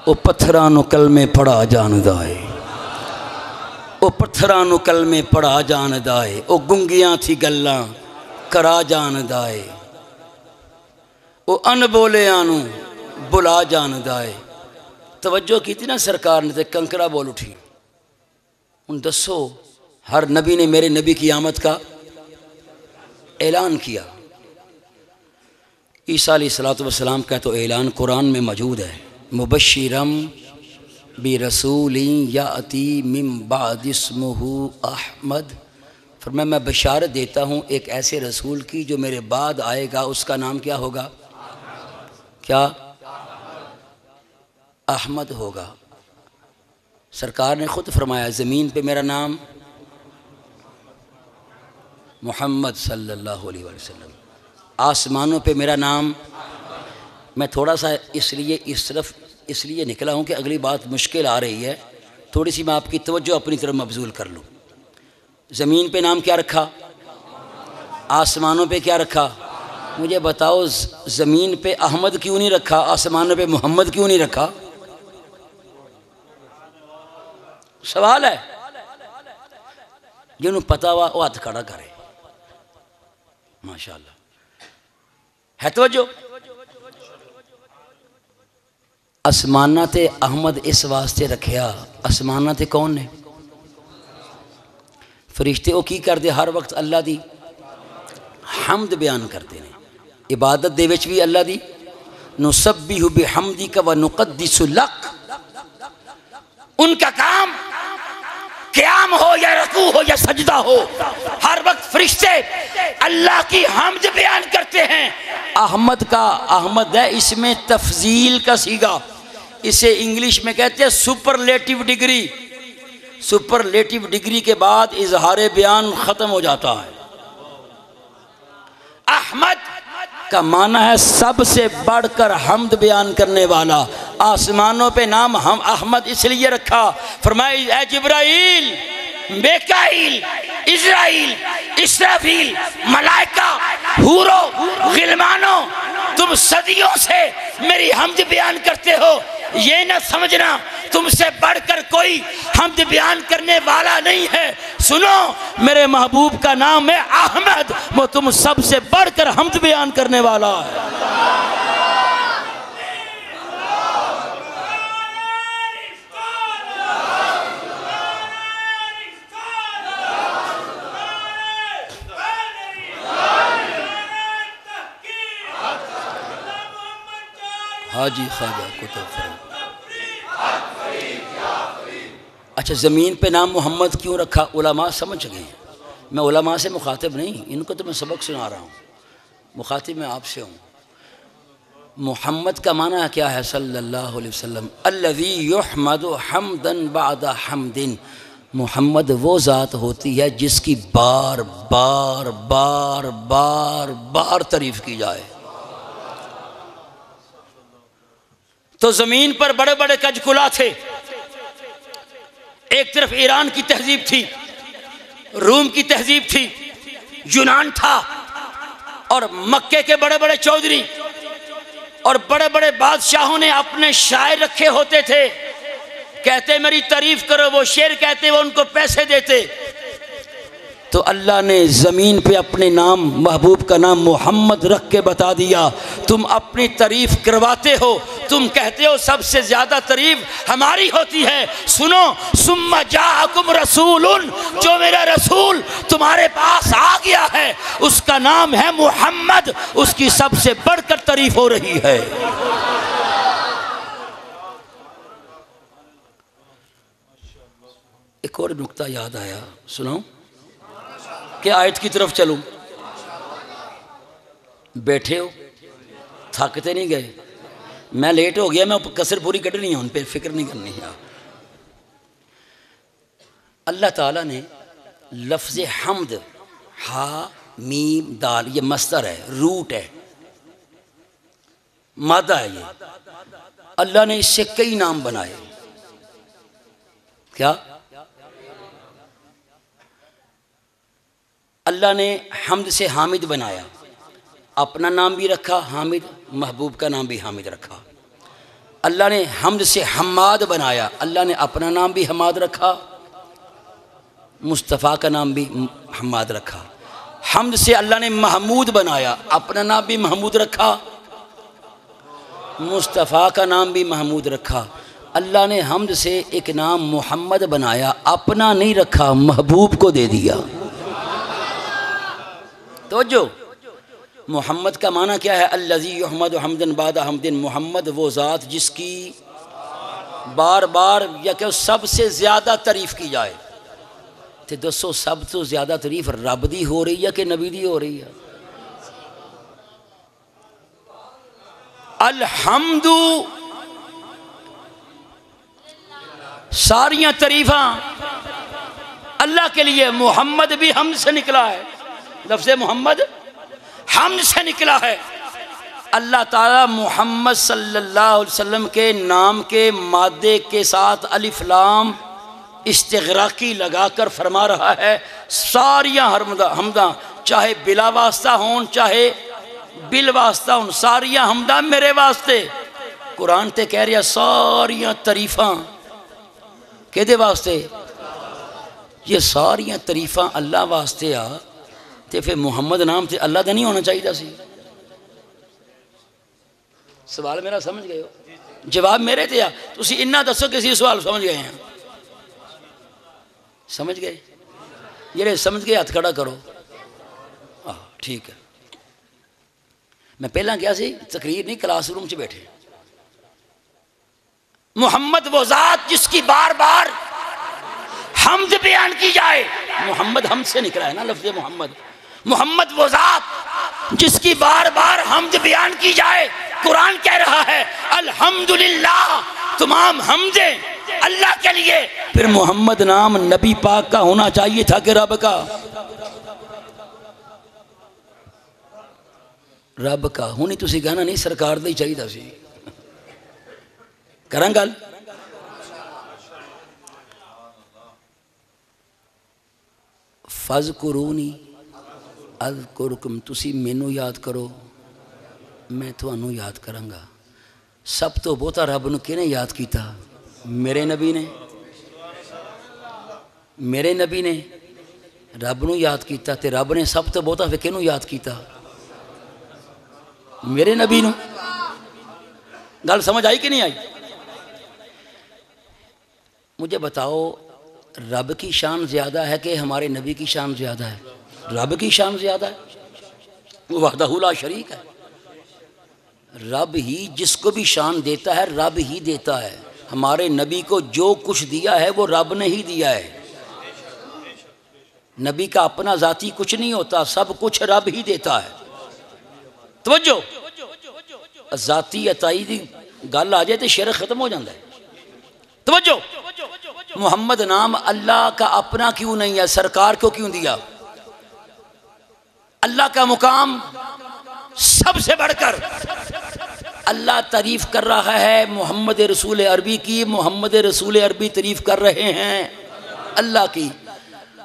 او پتھراں نو کلمے پڑھا جاندا ہے، او پتھراں نو کلمے پڑھا جاندا ہے، او گنگیاں تھی گلاں کرا جاندا ہے، او ان بولیاں نو بلا جاندا ہے. توجہ کی تھی نا سرکار نے تے کنکرا بول اٹھی. ان دسو ہر نبی نے میرے نبی کی آمد کا اعلان کیا. عیسیٰ علیہ السلام کا تو اعلان قرآن میں موجود ہے. مبشرم برسول یاتی من بعد اسمہ احمد. فرمایا میں بشارت دیتا ہوں ایک ایسے رسول کی جو میرے بعد آئے گا، اس کا نام کیا ہوگا؟ کیا؟ احمد ہوگا. سرکار نے خود فرمایا زمین پہ میرا نام محمد صلی اللہ علیہ وسلم، آسمانوں پہ میرا نام. میں تھوڑا سا اس لیے نکلا ہوں کہ اگلی بات مشکل آ رہی ہے، تھوڑی سی میں آپ کی توجہ اپنی طرف مبذول کر لوں. زمین پہ نام کیا رکھا؟ آسمانوں پہ کیا رکھا؟ مجھے بتاؤ زمین پہ احمد کیوں نہیں رکھا، آسمانوں پہ محمد کیوں نہیں رکھا؟ سوال ہے. جنہوں پتا ہوا وہ ہاتھ کھڑا کرے. ماشاءاللہ ہے توجہ. آسمانہ تے احمد اس واسطے رکھیا، آسمانہ تے کون نے؟ فرشتے وہ کی کر دے؟ ہر وقت اللہ دی حمد بیان کرتے ہیں. عبادت دے وچ بھی اللہ دی نسبح بحمدک و نقدس لک. ان کا کام قیام ہو یا رکوع ہو یا سجدہ ہو، ہر وقت فرشتے اللہ کی حمد بیان کرتے ہیں. احمد کا احمد ہے، اس میں تفضیل کا صیغہ، اسے انگلش میں کہتے ہیں سپرلیٹو ڈگری. سپرلیٹو ڈگری کے بعد اظہار بیان ختم ہو جاتا ہے. احمد کا معنی ہے سب سے بڑھ کر حمد بیان کرنے والا. آسمانوں پہ نام ہم احمد اس لیے رکھا، فرمائے اے جبرائیل، میکائیل، اسرائیل، اسرافیل، ملائکہ، حورو، غلمانوں، تم صدیوں سے میری حمد بیان کرتے ہو. یہ نہ سمجھنا تم سے بڑھ کر کوئی حمد بیان کرنے والا نہیں ہے. سنو، میرے محبوب کا نام ہے احمد، وہ تم سب سے بڑھ کر حمد بیان کرنے والا ہے. حاجی خواجہ کتب فرید. اچھا زمین پہ نام محمد کیوں رکھا؟ علماء سمجھ گئے ہیں. میں علماء سے مخاطب نہیں، ان کو تو میں سبق سنا رہا ہوں، مخاطب میں آپ سے ہوں. محمد کا معنی کیا ہے؟ صلی اللہ علیہ وسلم. الذی یحمد حمدا بعد حمد. محمد وہ ذات ہوتی ہے جس کی بار بار بار بار بار تعریف کی جائے. تو زمین پر بڑے بڑے کج کلا تھے. ایک طرف ایران کی تہذیب تھی، روم کی تہذیب تھی، یونان تھا، اور مکے کے بڑے بڑے چودھری اور بڑے بڑے بادشاہوں نے اپنے شاعر رکھے ہوتے تھے، کہتے میری تعریف کرو، وہ شعر کہتے، وہ ان کو پیسے دیتے. تو اللہ نے زمین پہ اپنے نام، محبوب کا نام محمد رکھ کے بتا دیا. تم اپنی تعریف کرواتے ہو، تم کہتے ہو سب سے زیادہ تعریف ہماری ہوتی ہے. سنو، ثم جاءکم رسول، جو میرا رسول تمہارے پاس آ گیا ہے اس کا نام ہے محمد، اس کی سب سے بڑھ کر تعریف ہو رہی ہے. ایک اور نکتہ یاد آیا، سنو کہ آیت کی طرف چلوں. بیٹھے ہو، تھکتے نہیں گئے؟ میں لیٹ ہو گیا، میں کسر پوری کٹنی ہے، ان پہ فکر نہیں کرنی ہے. اللہ تعالیٰ نے لفظ حمد، ہا میم دال، یہ مصدر ہے، روٹ ہے، مادہ ہے. یہ اللہ نے اس سے کئی نام بنائے. کیا؟ اللہ نے حمد سے حامد بنایا، اپنا نام بھی رکھا حامد، محبوب کا نام بھی حامد رکھا. اللہ نے حمد سے حماد بنایا، اللہ نے اپنا نام بھی حماد رکھا، مصطفیٰ کا نام بھی حماد رکھا. حمد سے اللہ نے محمود بنایا، اپنا نام بھی محمود رکھا، مصطفیٰ کا نام بھی محمود رکھا. اللہ نے حمد سے ایک نام محمد بنایا، اپنا نہیں رکھا، محبوب کو دے دیا. توجہ، محمد کا معنی کیا ہے؟ الذی یحمد حمدا بعد حمد. محمد وہ ذات جس کی بار بار یا کہ سب سے زیادہ تعریف کی جائے. تو دوستو سب تو زیادہ تعریف رب دی ہو رہی ہے کہ نبی دی ہو رہی ہے؟ الحمد، ساریاں تعریفاں اللہ کے لیے. محمد بھی حمد سے نکلا ہے، لفظ محمد حمد سے نکلا ہے. اللہ تعالیٰ محمد صلی اللہ علیہ وسلم کے نام کے مادے کے ساتھ الف لام استغراقی لگا کر فرما رہا ہے ساریاں حمداں چاہے بلا واسطہ ہون چاہے بل واسطہ ہون، ساریاں حمداں میرے واسطے۔ قرآن تے کہہ رہا ساریاں تعریفاں کہدے واسطے؟ یہ ساریاں تعریفاں اللہ واسطے آ تے پھر محمد نام تے اللہ دا نہیں ہونا چاہیے سی؟ سوال میرا سمجھ گئے ہو؟ جواب میرے تے آ، تسی انہا دسو کسی سوال سمجھ گئے ہیں؟ سمجھ گئے؟ یہ سمجھ گئے ہاتھ کھڑا کرو۔ ٹھیک ہے، میں پہلا کیا سی تقریر نہیں کلاس روم سے بیٹھے۔ محمد وہ ذات جس کی بار بار حمد بیان کی جائے، محمد حمد سے نکلا ہے نا لفظ محمد۔ محمد وہ ذات جس کی بار بار حمد بیان کی جائے، قرآن کہہ رہا ہے الحمدللہ، تمام حمدیں اللہ کے لیے۔ پھر محمد نام نبی پاک کا ہونا چاہیے تھا کہ رب کا؟ رب کا ہونی تسی کہنا نہیں سرکار دا ہی چاہیے سی۔ کریں گل؟ فَاذْكُرُونِي اذکرکم، تسی مینوں یاد کرو میں تھانوں یاد کراں گا۔ سب تو بہتا رب نو کنے یاد کیتا؟ میرے نبی نے۔ میرے نبی نے رب نو یاد کیتا تے رب نے سب تو بہتا پھر کنوں یاد کیتا؟ میرے نبی نو۔ گل سمجھ آئی کہ نہیں آئی؟ مجھے بتاؤ رب کی شان زیادہ ہے کہ ہمارے نبی کی شان زیادہ ہے؟ رب کی شان زیادہ ہے، وہ وحدہ لا شریک ہے۔ رب ہی جس کو بھی شان دیتا ہے رب ہی دیتا ہے۔ ہمارے نبی کو جو کچھ دیا ہے وہ رب نے ہی دیا ہے۔ نبی کا اپنا ذاتی کچھ نہیں ہوتا، سب کچھ رب ہی دیتا ہے۔ توجہ، ذاتی عطائی دی گل آ جائے تو شرک ختم ہو جاتا ہے۔ توجہ، محمد نام اللہ کا اپنا کیوں نہیں ہے؟ سرکار کو کیوں دیا؟ اللہ کا مقام سب سے بڑھ کر اللہ تعریف کر رہا ہے محمد رسول عربی کی، محمد رسول عربی تعریف کر رہے ہیں اللہ کی۔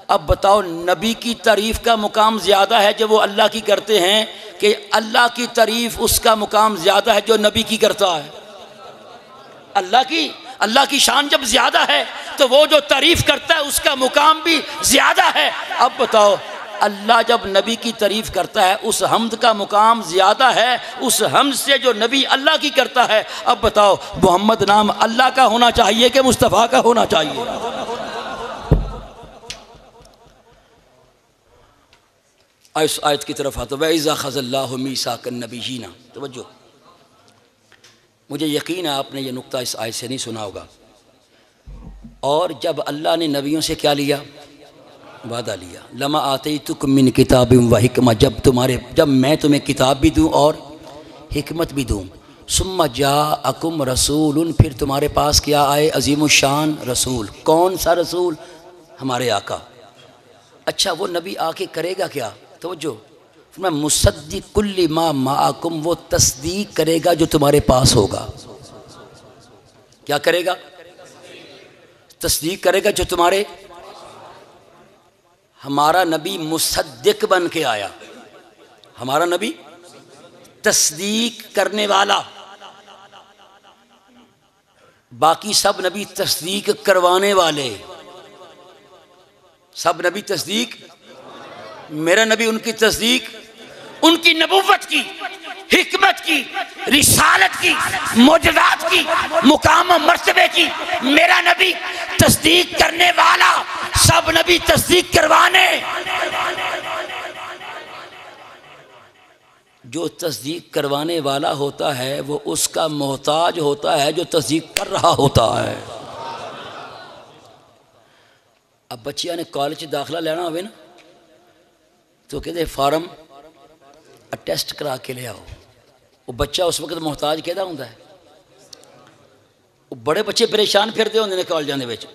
اب بتاؤ نبی کی تعریف کا مقام زیادہ ہے جو وہ اللہ کی کرتے ہیں کہ اللہ کی تعریف اس کا مقام زیادہ ہے جو نبی کی کرتا ہے؟ اللہ کی شان جب زیادہ ہے تو وہ جو تعریف کرتا ہے اس کا مقام بھی زیادہ ہے۔ اب بتاؤ اللہ جب نبی کی تعریف کرتا ہے اس حمد کا مقام زیادہ ہے اس حمد سے جو نبی اللہ کی کرتا ہے۔ اب بتاؤ محمد نام اللہ کا ہونا چاہیے کہ مصطفیٰ کا ہونا چاہیے؟ اس آیت کی طرف آتا وَإِذَا خَذَ اللَّهُ مِيثَاقَ النَّبِيِّينَ۔ توجہ، مجھے یقین ہے آپ نے یہ نقطہ اس آیت سے نہیں سنا ہوگا۔ اور جب اللہ نے نبیوں سے کیا لیا؟ وعدہ لیا، لما آتیتکم من کتاب و حکمہ، جب میں تمہیں کتاب بھی دوں اور حکمت بھی دوں۔ ثم جاءکم رسول، پھر تمہارے پاس کیا آئے؟ عظیم الشان رسول۔ کون سا رسول؟ ہمارے آقا۔ اچھا وہ نبی آ کے کرے گا کیا؟ توجہ، میں مصدق کل ما معکم، وہ تصدیق کرے گا جو تمہارے پاس ہوگا۔ کیا کرے گا؟ تصدیق کرے گا جو تمہارے۔ ہمارا نبی مصدق بن کے آیا، ہمارا نبی تصدیق کرنے والا، باقی سب نبی تصدیق کروانے والے۔ سب نبی تصدیق، میرا نبی ان کی تصدیق، ان کی نبوت کی، حکمت کی، رسالت کی، معجزات کی، مقام و مرتبے کی۔ میرا نبی تصدیق کرنے والا، سب نبی تصدیق کروانے۔ جو تصدیق کروانے والا ہوتا ہے وہ اس کا محتاج ہوتا ہے جو تصدیق کر رہا ہوتا ہے۔ اب بچیاں نے کالج داخلہ لینا ہوئے نا تو کہتے فارم ٹیسٹ کرا کے لے آؤ۔ وہ بچہ اس وقت محتاج کہدا ہوندا ہے؟ وہ بڑے بچے پریشان پھرتے ہوندے نے کالجاں دے وچ۔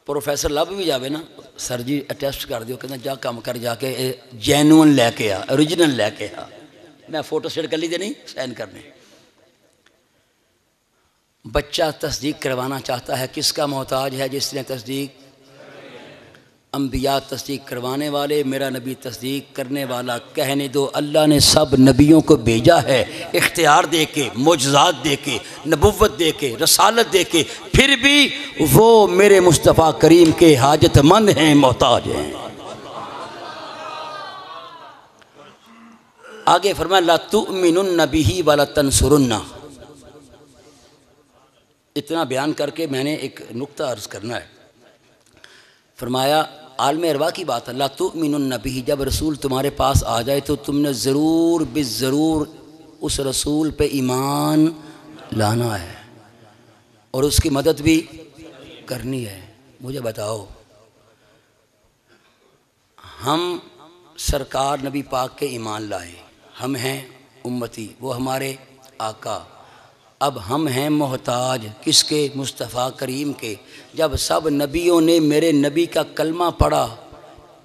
پروفیسر لب بھی جاوے نا، سر جی ٹیسٹ کر دیو، کہنا جا کام کر جا کے جینون لے کے آ، اوریجنل لے کے آ، میں فوٹو سٹیٹ کر لی دے نہیں سائن کرنے۔ بچہ تصدیق کروانا چاہتا ہے، کس کا محتاج ہے؟ جس نے تصدیق، انبیاء تصدیق کروانے والے، میرا نبی تصدیق کرنے والا۔ کہنے دو اللہ نے سب نبیوں کو بھیجا ہے اختیار دے کے، معجزات دے کے، نبوت دے کے، رسالت دے کے، پھر بھی وہ میرے مصطفیٰ کریم کے حاجت مند ہیں، محتاج ہیں۔ آگے فرمایا لا تؤمنن بہ ولا تنصرن۔ اتنا بیان کر کے میں نے ایک نقطہ عرض کرنا ہے۔ فرمایا عالم ارواح کی بات ہے، لا تؤمنن بہ، جب رسول تمہارے پاس آ جائے تو تم نے ضرور بالضرور اس رسول پہ ایمان لانا ہے اور اس کی مدد بھی کرنی ہے۔ مجھے بتاؤ، ہم سرکار نبی پاک کے ایمان لائے، ہم ہیں امتی، وہ ہمارے آقا، اب ہم ہیں محتاج کس کے؟ مصطفیٰ کریم کے۔ جب سب نبیوں نے میرے نبی کا کلمہ پڑھا،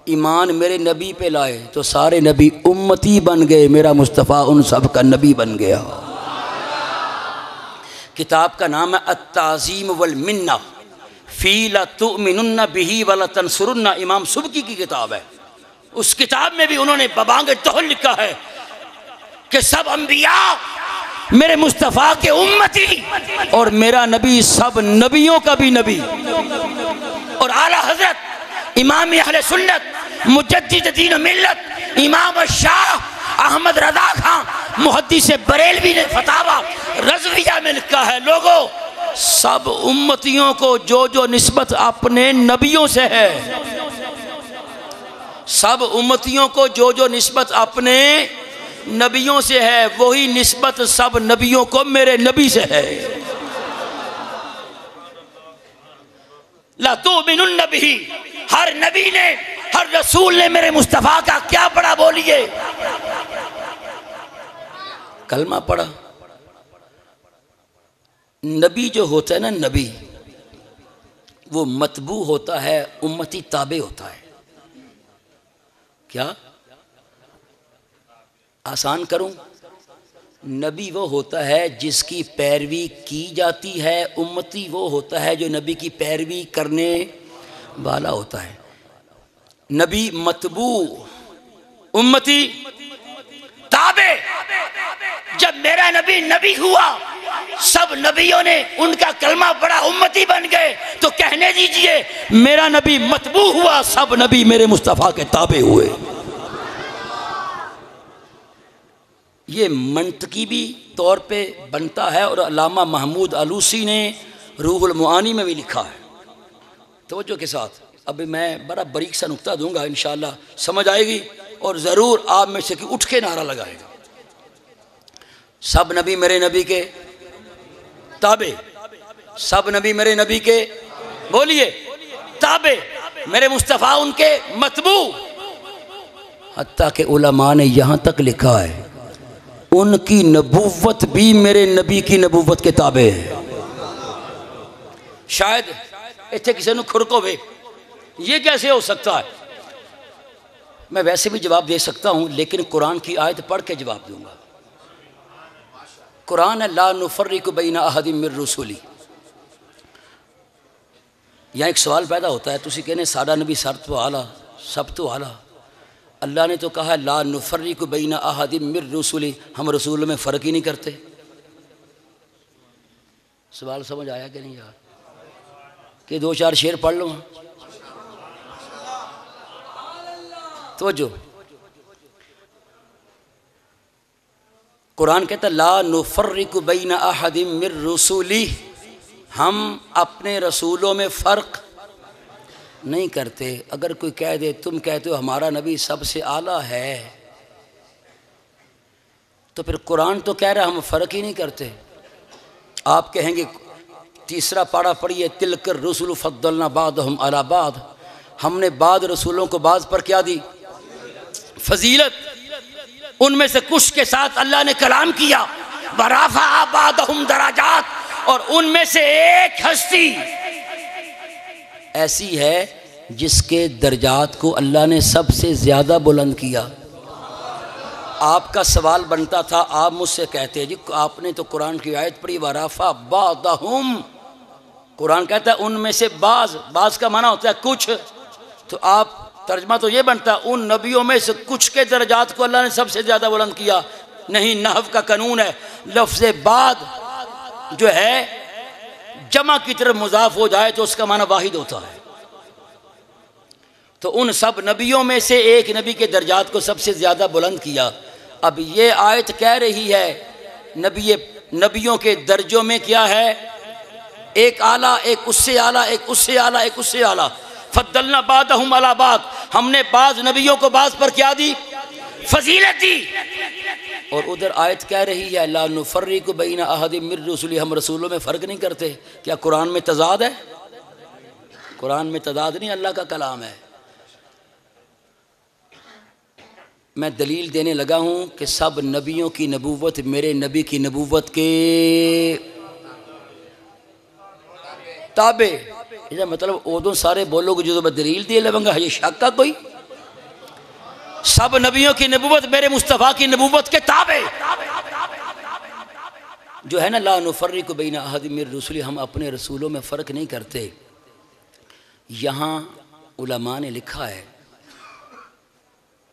ایمان میرے نبی پہ لائے، تو سارے نبی امتی بن گئے، میرا مصطفیٰ ان سب کا نبی بن گیا۔ کتاب کا نام ہے التعظیم والمنہ فی لا تؤمنن بہ ولا تنصرن، امام سبکی کی کتاب ہے۔ اس کتاب میں بھی انہوں نے ببانگ دہل لکھا ہے کہ سب انبیاء میرے مصطفیٰ کے امتی اور میرا نبی سب نبیوں کا بھی نبی۔ اور اعلیٰ حضرت امام اہل سنت مجدد دین و ملت امام شاہ احمد رضا خان محدث بریلوی نے فتاویٰ رضویہ میں لکھا ہے، لوگوں سب امتیوں کو جو نسبت اپنے نبیوں سے ہے، سب امتیوں کو جو نسبت اپنے نبیوں سے ہے، وہی نسبت سب نبیوں کو میرے نبی سے ہے۔ لا تؤمنن بہ، ہر نبی نے، ہر رسول نے میرے مصطفیٰ کا کیا پڑھا؟ بولیے، کلمہ پڑھا۔ نبی جو ہوتا ہے نا، نبی وہ متبوع ہوتا ہے، امتی تابع ہوتا ہے۔ کیا آسان کروں؟ نبی وہ ہوتا ہے جس کی پیروی کی جاتی ہے، امتی وہ ہوتا ہے جو نبی کی پیروی کرنے والا ہوتا ہے۔ نبی متبوع، امتی تابع۔ جب میرا نبی نبی ہوا، سب نبیوں نے ان کا کلمہ پڑھا، امتی بن گئے، تو کہنے دیجئے میرا نبی متبوع ہوا، سب نبی میرے مصطفیٰ کے تابع ہوئے۔ یہ منطقی بھی طور پہ بنتا ہے، اور علامہ محمود آلوسی نے روح المعانی میں بھی لکھا ہے۔ توجہ کے ساتھ اب میں بڑا باریک سا نقطہ دوں گا، انشاءاللہ سمجھ آئے گی، اور ضرور آپ میں سے اٹھ کے نعرہ لگائے گا۔ سب نبی میرے نبی کے تابع، سب نبی میرے نبی کے، بولیے، تابع، میرے مصطفیٰ ان کے متبوع۔ حتیٰ کہ علماء نے یہاں تک لکھا ہے ان کی نبوت بھی میرے نبی کی نبوت کے تابع ہے۔ شاید اتنے کسی نے کھرکو بے، یہ کیسے ہو سکتا ہے؟ میں ویسے بھی جواب دے سکتا ہوں، لیکن قرآن کی آیت پڑھ کے جواب دوں گا۔ قرآن ہے لا نفرق بین احد من رسلی۔ یہاں ایک سوال پیدا ہوتا ہے، تسی کہنے سارا نبی سر تو اعلیٰ، سب تو اعلیٰ۔ اللہ نے تو کہا لا نفرق بین احد من رسلی، ہم رسول میں فرق ہی نہیں کرتے۔ سوال سمجھ آیا کہ نہیں یار؟ کہ دو چار شعر پڑھ لوں؟ توجہ، قرآن کہتا ہے لا نفرق بین احد من رسلی، ہم اپنے رسولوں میں فرق نہیں کرتے۔ اگر کوئی کہہ دے تم کہتے ہو ہمارا نبی سب سے اعلیٰ ہے، تو پھر قرآن تو کہہ رہا ہم فرق ہی نہیں کرتے۔ آپ کہیں گے تیسرا پارہ پڑھیے، تلک الرسل فضلنا بعضهم علی بعض، ہم نے بعض رسولوں کو بعض پر کیا دی؟ فضیلت۔ ان میں سے کچھ کے ساتھ اللہ نے کلام کیا، ورفع بعضهم درجات، اور ان میں سے ایک ہستی ایسی ہے جس کے درجات کو اللہ نے سب سے زیادہ بلند کیا۔ آپ کا سوال بنتا تھا، آپ مجھ سے کہتے جی آپ نے تو قرآن کی آیت پڑھی وَرَفَعَ بَعْضَهُمْ، قرآن کہتا ہے ان میں سے بعض کا معنی ہوتا ہے کچھ، تو آپ ترجمہ تو یہ بنتا ہے ان نبیوں میں سے کچھ کے درجات کو اللہ نے سب سے زیادہ بلند کیا۔ نہیں، نحو کا قانون ہے لفظ بعد جو ہے جمع کی طرف مضاف ہو جائے تو اس کا معنی واحد ہوتا ہے، تو ان سب نبیوں میں سے ایک نبی کے درجات کو سب سے زیادہ بلند کیا۔ اب یہ آیت کہہ رہی ہے نبیوں کے درجوں میں کیا ہے، ایک اعلیٰ، ایک اس سے اعلیٰ، ایک اس سے اعلیٰ، ایک اس سے اعلیٰ۔ فضلنا بعضهم علی بعض، ہم نے بعض نبیوں کو بعض پر کیا دی، فضیلت دی۔ اور ادھر آیت کہہ رہی ہے لا نفرق بین احد من رسلہ، ہم رسولوں میں فرق نہیں کرتے۔ کیا قرآن میں تضاد ہے؟ قرآن میں تضاد نہیں، اللہ کا کلام ہے۔ میں دلیل دینے لگا ہوں کہ سب نبیوں کی نبوت میرے نبی کی نبوت کے تابع، یہ مطلب ادو سارے بولو گے جو میں دلیل دے لوں گا، یہ شک کا کوئی؟ سب نبیوں کی نبوت میرے مصطفیٰ کی نبوت کے تابع جو ہے نا، لا نفرق بین احد من رسلہ، ہم اپنے رسولوں میں فرق نہیں کرتے۔ یہاں علماء نے لکھا ہے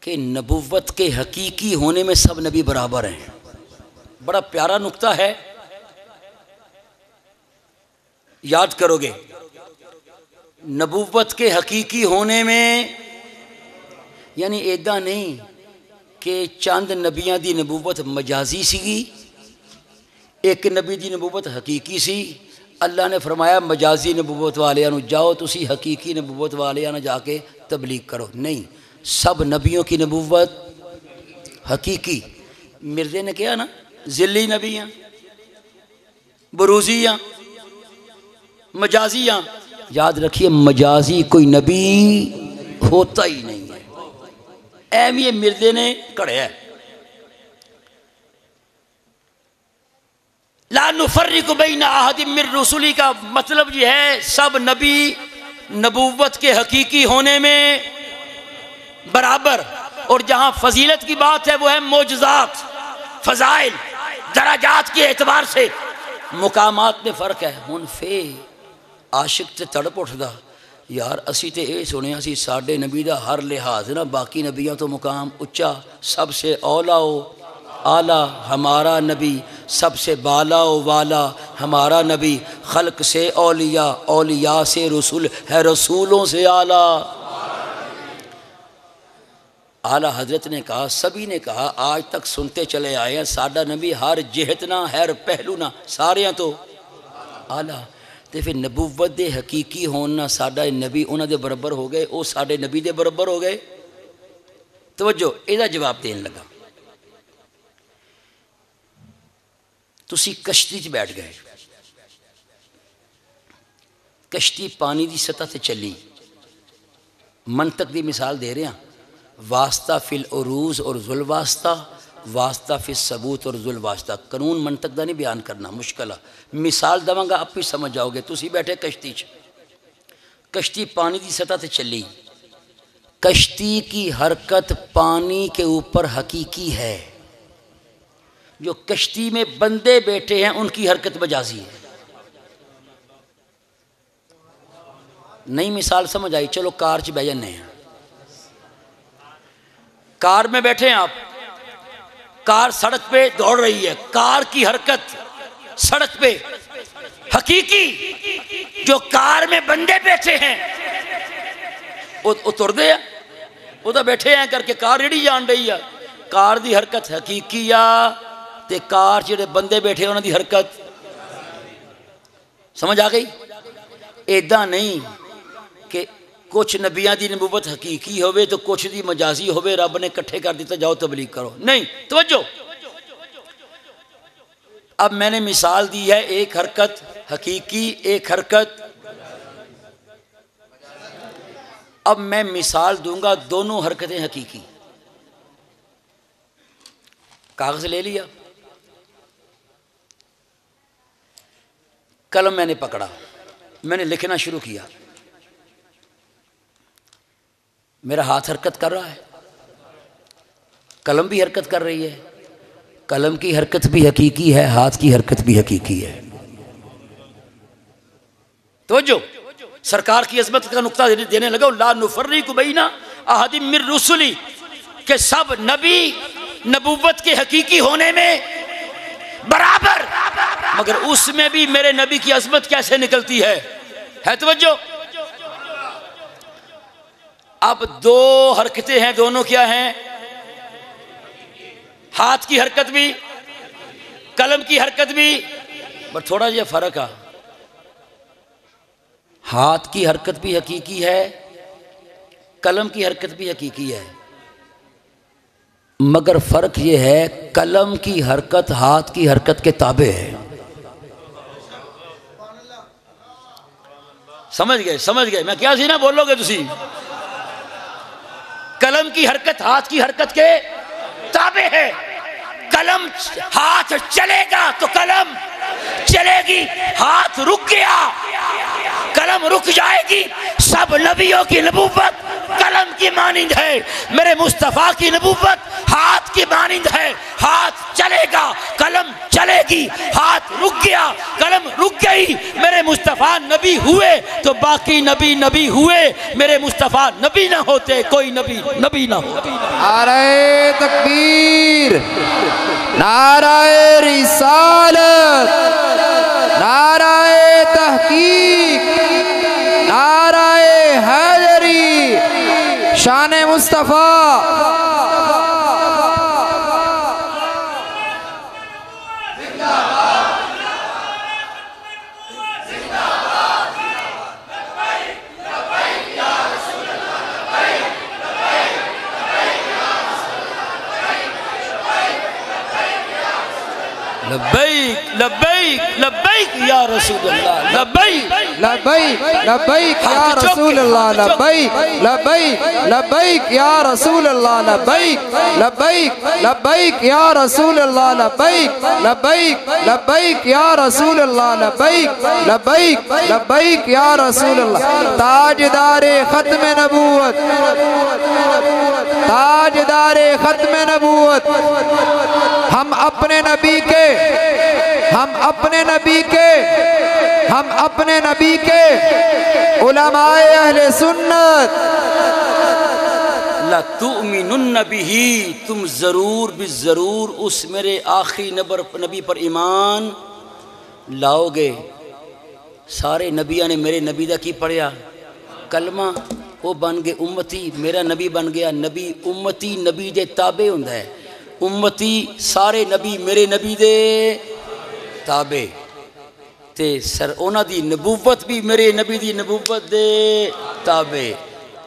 کہ نبوت کے حقیقی ہونے میں سب نبی برابر ہیں۔ بڑا پیارا نقطہ ہے، یاد کرو گے۔ نبوت کے حقیقی ہونے میں یعنی ایدہ نہیں کہ چند نبیاں دی نبوت مجازی سی، ایک نبی دی نبوت حقیقی سی۔ اللہ نے فرمایا مجازی نبوت والیاں جاؤ تسی حقیقی نبوت والیاں جا کے تبلیغ کرو، نہیں، سب نبیوں کی نبوت حقیقی۔ مرزے نے کہا نا ذلی نبیاں، بروزیاں، مجازیاں، یاد رکھیے مجازی کوئی نبی ہوتا ہی نہیں ہے، ایم یہ مرزے نے کڑھیا ہے۔ لا نفرق بین احد من رسلہ کا مطلب یہ ہے سب نبی نبوت کے حقیقی ہونے میں برابر، اور جہاں فضیلت کی بات ہے وہ ہے معجزات، فضائل، درجات کے اعتبار سے مقامات میں فرق ہے۔ ہن فے عاشق تے تڑپ اٹھدا یار اسی تے اے سنیا سی ساڈے نبی دا ہر لحاظ نا باقی نبیوں تو مقام اچا، سب سے اولا و اعلیٰ ہمارا نبی، سب سے بالا و والا ہمارا نبی، خلق سے اولیاء، اولیاء سے رسول ہے، رسولوں سے اعلیٰ۔ اعلیٰ حضرت نے کہا، سبھی نے کہا، آج تک سنتے چلے آئے ہیں ساڈا نبی ہر جہت نہ ہر پہلو نہ سارے ہیں تو اعلیٰ، تے پھر نبوت دے حقیقی ہونا ساڈا نبی انہاں دے برابر ہو گئے، او ساڈے نبی دے برابر ہو گئے۔ توجہ، ਇਹਦਾ جواب دین لگا۔ تسی کشتی چ بیٹھ گئے، کشتی پانی دی سطح تے چلی، منطق دی مثال دے رہے ہیں، واسطہ فی العروض اور ذل واسطہ، واسطہ فی الثبوت اور ذل واسطہ۔ قانون منطق دا نہیں بیان کرنا، مشکل ہے، مثال دواں گا آپ بھی سمجھ جاؤ گے۔ تسی بیٹھے کشتی چ، کشتی پانی دی سطح تے چلی، کشتی کی حرکت پانی کے اوپر حقیقی ہے، جو کشتی میں بندے بیٹھے ہیں ان کی حرکت مجازی ہے۔ نئی مثال سمجھ آئی؟ چلو کار چ بہ جانے ہیں، کار میں بیٹھے ہیں آپ، کار سڑک پہ دوڑ رہی ہے، کار کی حرکت سڑک پہ حقیقی، جو کار میں بندے بیٹھے ہیں وہ تر دے ہیں، وہ تو بیٹھے ہیں کر کے کار ریڑھی جان رہی ہے، کار دی حرکت حقیقی یا تے کار جڑے بندے بیٹھے انہوں دی حرکت سمجھ آ گئی؟ ایدہ نہیں کہ کچھ نبیان دی نبوت حقیقی ہوئے تو کچھ دی مجازی ہوئے، رب نے کٹھے کر دیتا جاؤ تبلیغ کرو، نہیں۔ توجہ، اب میں نے مثال دی ہے ایک حرکت حقیقی، ایک حرکت، اب میں مثال دوں گا دونوں حرکتیں حقیقی۔ کاغذ لے لیا، قلم میں نے پکڑا، میں نے لکھنا شروع کیا، میرا ہاتھ حرکت کر رہا ہے، قلم بھی حرکت کر رہی ہے، قلم کی حرکت بھی حقیقی ہے، ہاتھ کی حرکت بھی حقیقی ہے۔ توجہ، سرکار کی عظمت کا نقطہ دینے لگا، لا نفرق بین احد من رسلی، کہ سب نبی نبوت کے حقیقی ہونے میں برابر، مگر اس میں بھی میرے نبی کی عظمت کیسے نکلتی ہے توجہ۔ اب دو حرکتیں ہیں، دونوں کیا ہیں؟ ہاتھ کی حرکت بھی، قلم کی حرکت بھی، بس تھوڑا یہ فرق ہے، ہاتھ کی حرکت بھی حقیقی ہے، قلم کی حرکت بھی حقیقی ہے، مگر فرق یہ ہے قلم کی حرکت ہاتھ کی حرکت کے تابع ہے۔ سمجھ گئے میں کیا سی نا بولو گے تسی؟ قلم کی حرکت ہاتھ کی حرکت کے تابع ہے، قلم ہاتھ چلے گا تو قلم چلے گی، ہاتھ رک گیا قلم رک جائے گی۔ سب نبیوں کی نبوت قلم کی مانند ہے، میرے مصطفیٰ کی نبوت ہاتھ کی مانند ہے، ہاتھ چلے گا قلم چلے گی، ہاتھ رک گیا قلم رک گئی۔ میرے مصطفیٰ نبی ہوئے تو باقی نبی نبی ہوئے، میرے مصطفیٰ نبی نہ ہوتے کوئی نبی نہ ہوتا۔ نعرہ تکبیر، نعرہ رسالت، نعرہ تحقیق، نعرہ حیدری، شان مصطفیٰ۔ لبیک لبیک لبیک یا رسول اللہ، لبیک لبیک لبیک یا رسول اللہ، لبیک لبیک لبیک یا رسول اللہ، لبیک لبیک لبیک یا رسول اللہ، لبیک لبیک لبیک یا رسول اللہ، لبیک لبیک لبیک یا رسول اللہ۔ تاجدار ختم نبوت، تاجدار ختم نبوت، ہم اپنے نبی کے، ہم اپنے نبی کے، ہم اپنے نبی کے علماء اہل سنت، لَتُؤْمِنُنَّ بِهِ، تم ضرور بالضرور اس میرے آخری نبی پر ایمان لاؤ گے۔ سارے نبیاں نے میرے نبی دا کی پڑھیا؟ کلمہ، وہ بن گئے امتی، میرا نبی بن گیا نبی، امتی نبی دے تابع ہوندہ ہے، امتی سارے نبی میرے نبی دے تابع، تے سر اونا دی نبوت بھی میرے نبی دی نبوت دے تابع۔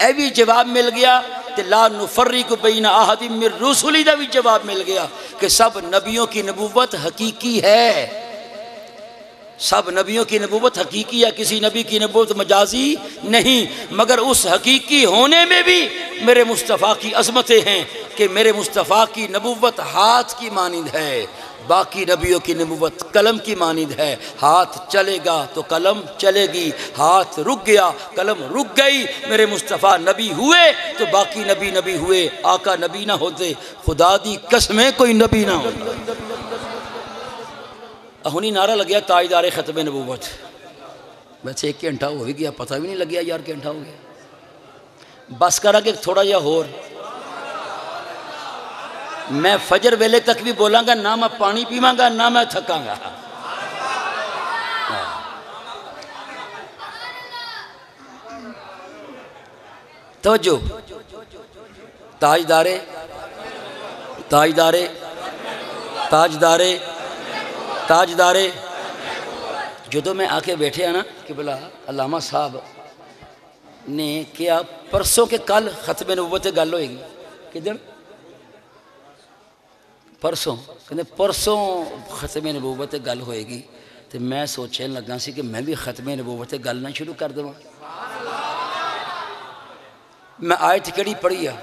اے بھی جواب مل گیا، تے لا نفرق بین احد من رسلی دا بھی جواب مل گیا کہ سب نبیوں کی نبوت حقیقی ہے، سب نبیوں کی نبوت حقیقی ہے، کسی نبی کی نبوت مجازی نہیں، مگر اس حقیقی ہونے میں بھی میرے مصطفیٰ کی عظمتیں ہیں کہ میرے مصطفیٰ کی نبوت ہاتھ کی مانند ہے، باقی نبیوں کی نبوت قلم کی مانند ہے، ہاتھ چلے گا تو قلم چلے گی، ہاتھ رک گیا قلم رک گئی۔ میرے مصطفیٰ نبی ہوئے تو باقی نبی نبی ہوئے، آقا نبی نہ ہوتے، خدا دی قسمیں کوئی نبی نہ ہوتا۔ ہونی نعرہ لگیا تاجدار ختم نبوت، ویسے 1 گھنٹہ ہو بھی گیا، پتہ بھی نہیں لگیا یار گھنٹہ ہو گیا۔ بس کرا کہ تھوڑا جا اور میں فجر ویلے تک بھی بولاں گا، نہ میں پانی پیواں گا نہ میں تھکاں گا۔ توجہ، تاجدار تاجدار تاجدار تاجدار، جدو میں آ کے بیٹھے ہیں نا کہ بلا علامہ صاحب نے کیا پرسوں کے کل ختم نبوت گل ہوئے گی، کدھر پرسوں، کہتے پرسوں ختم نبوت گل ہوئے گی، تو میں سوچنے لگا سی کہ میں بھی ختم نبوت گل نہ شروع کر دوں۔ میں آیت کیڑی پڑھی ہے،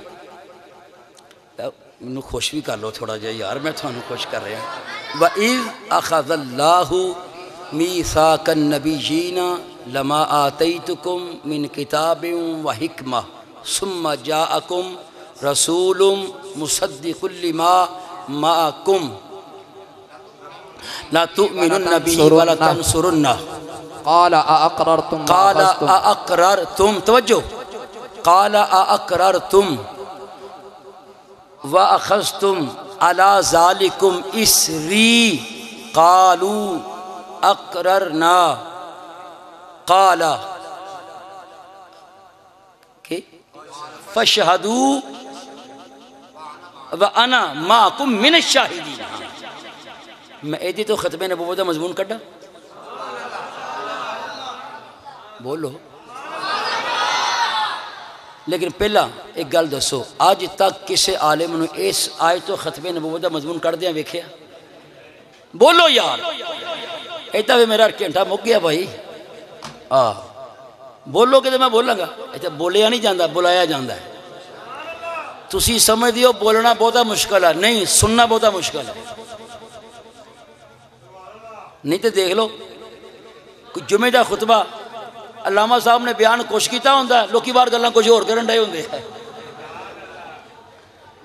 انہوں خوش بھی کر لو تھوڑا جا یار، میں تھانوں خوش کر رہا ہوں۔ وَإِذْ أَخَذَ اللَّهُ مِيثَاقَ النَّبِيِّينَ لَمَا آتَيْتُكُم مِّن كِتَابٍ وَحِكْمَةٍ ثُمَّ جَاءَكُم رَسُولٌ مصدق لما معکم لا تؤمنن به ولا تنصرن قال اقررتم قال اقررتم توجہ قال اقررتم واخذتم على ذلكم اسری قالوا اقررنا قال فاشهدوا وانا معكم من الشاہدین. میں ایدی تو ختم نبوت کا مضمون کڈا بولو. لیکن پہلا ایک گل دسو، آج تک کسے عالم نے اس آیت تو ختم نبوت کا مضمون کر دیا ویکھیا؟ بولو یار. ایتا بھی میرا گھنٹہ مک گیا بھائی. بولو کہ میں بولاں گا. ایتا بولیا نہیں جاندہ، بلایا جاندہ ہے. تسی سمجھ دیو بولنا بہتا مشکل ہے، نہیں سننا بہتا مشکل ہے. نہیں تو دیکھ لو کوئی جمعہ دا خطبہ علامہ صاحب نے بیان کوش کیتا ہوندہ ہے، لوکی بار گلنا کچھ اور کرن رہے ہوندے ہیں.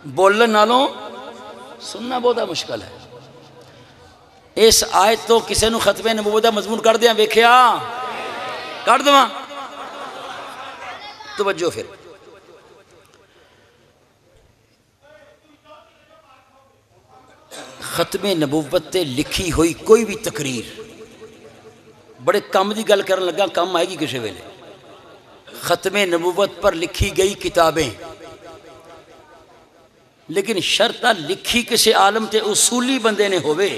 بولن نالوں سننا بہتا مشکل ہے. اس آیت تو کسے نو ختم نبوت دا مضمون کر دیا ویکھیا؟ کر دواں. توجہ پھر ختم نبوت تے لکھی ہوئی کوئی بھی تقریر بڑے کم دی گل کرن لگا، کم آئے گی کسے ویلے. ختم نبوت پر لکھی گئی کتابیں، لیکن شرطہ لکھی کسے عالم تے اصولی بندے نے ہوئے.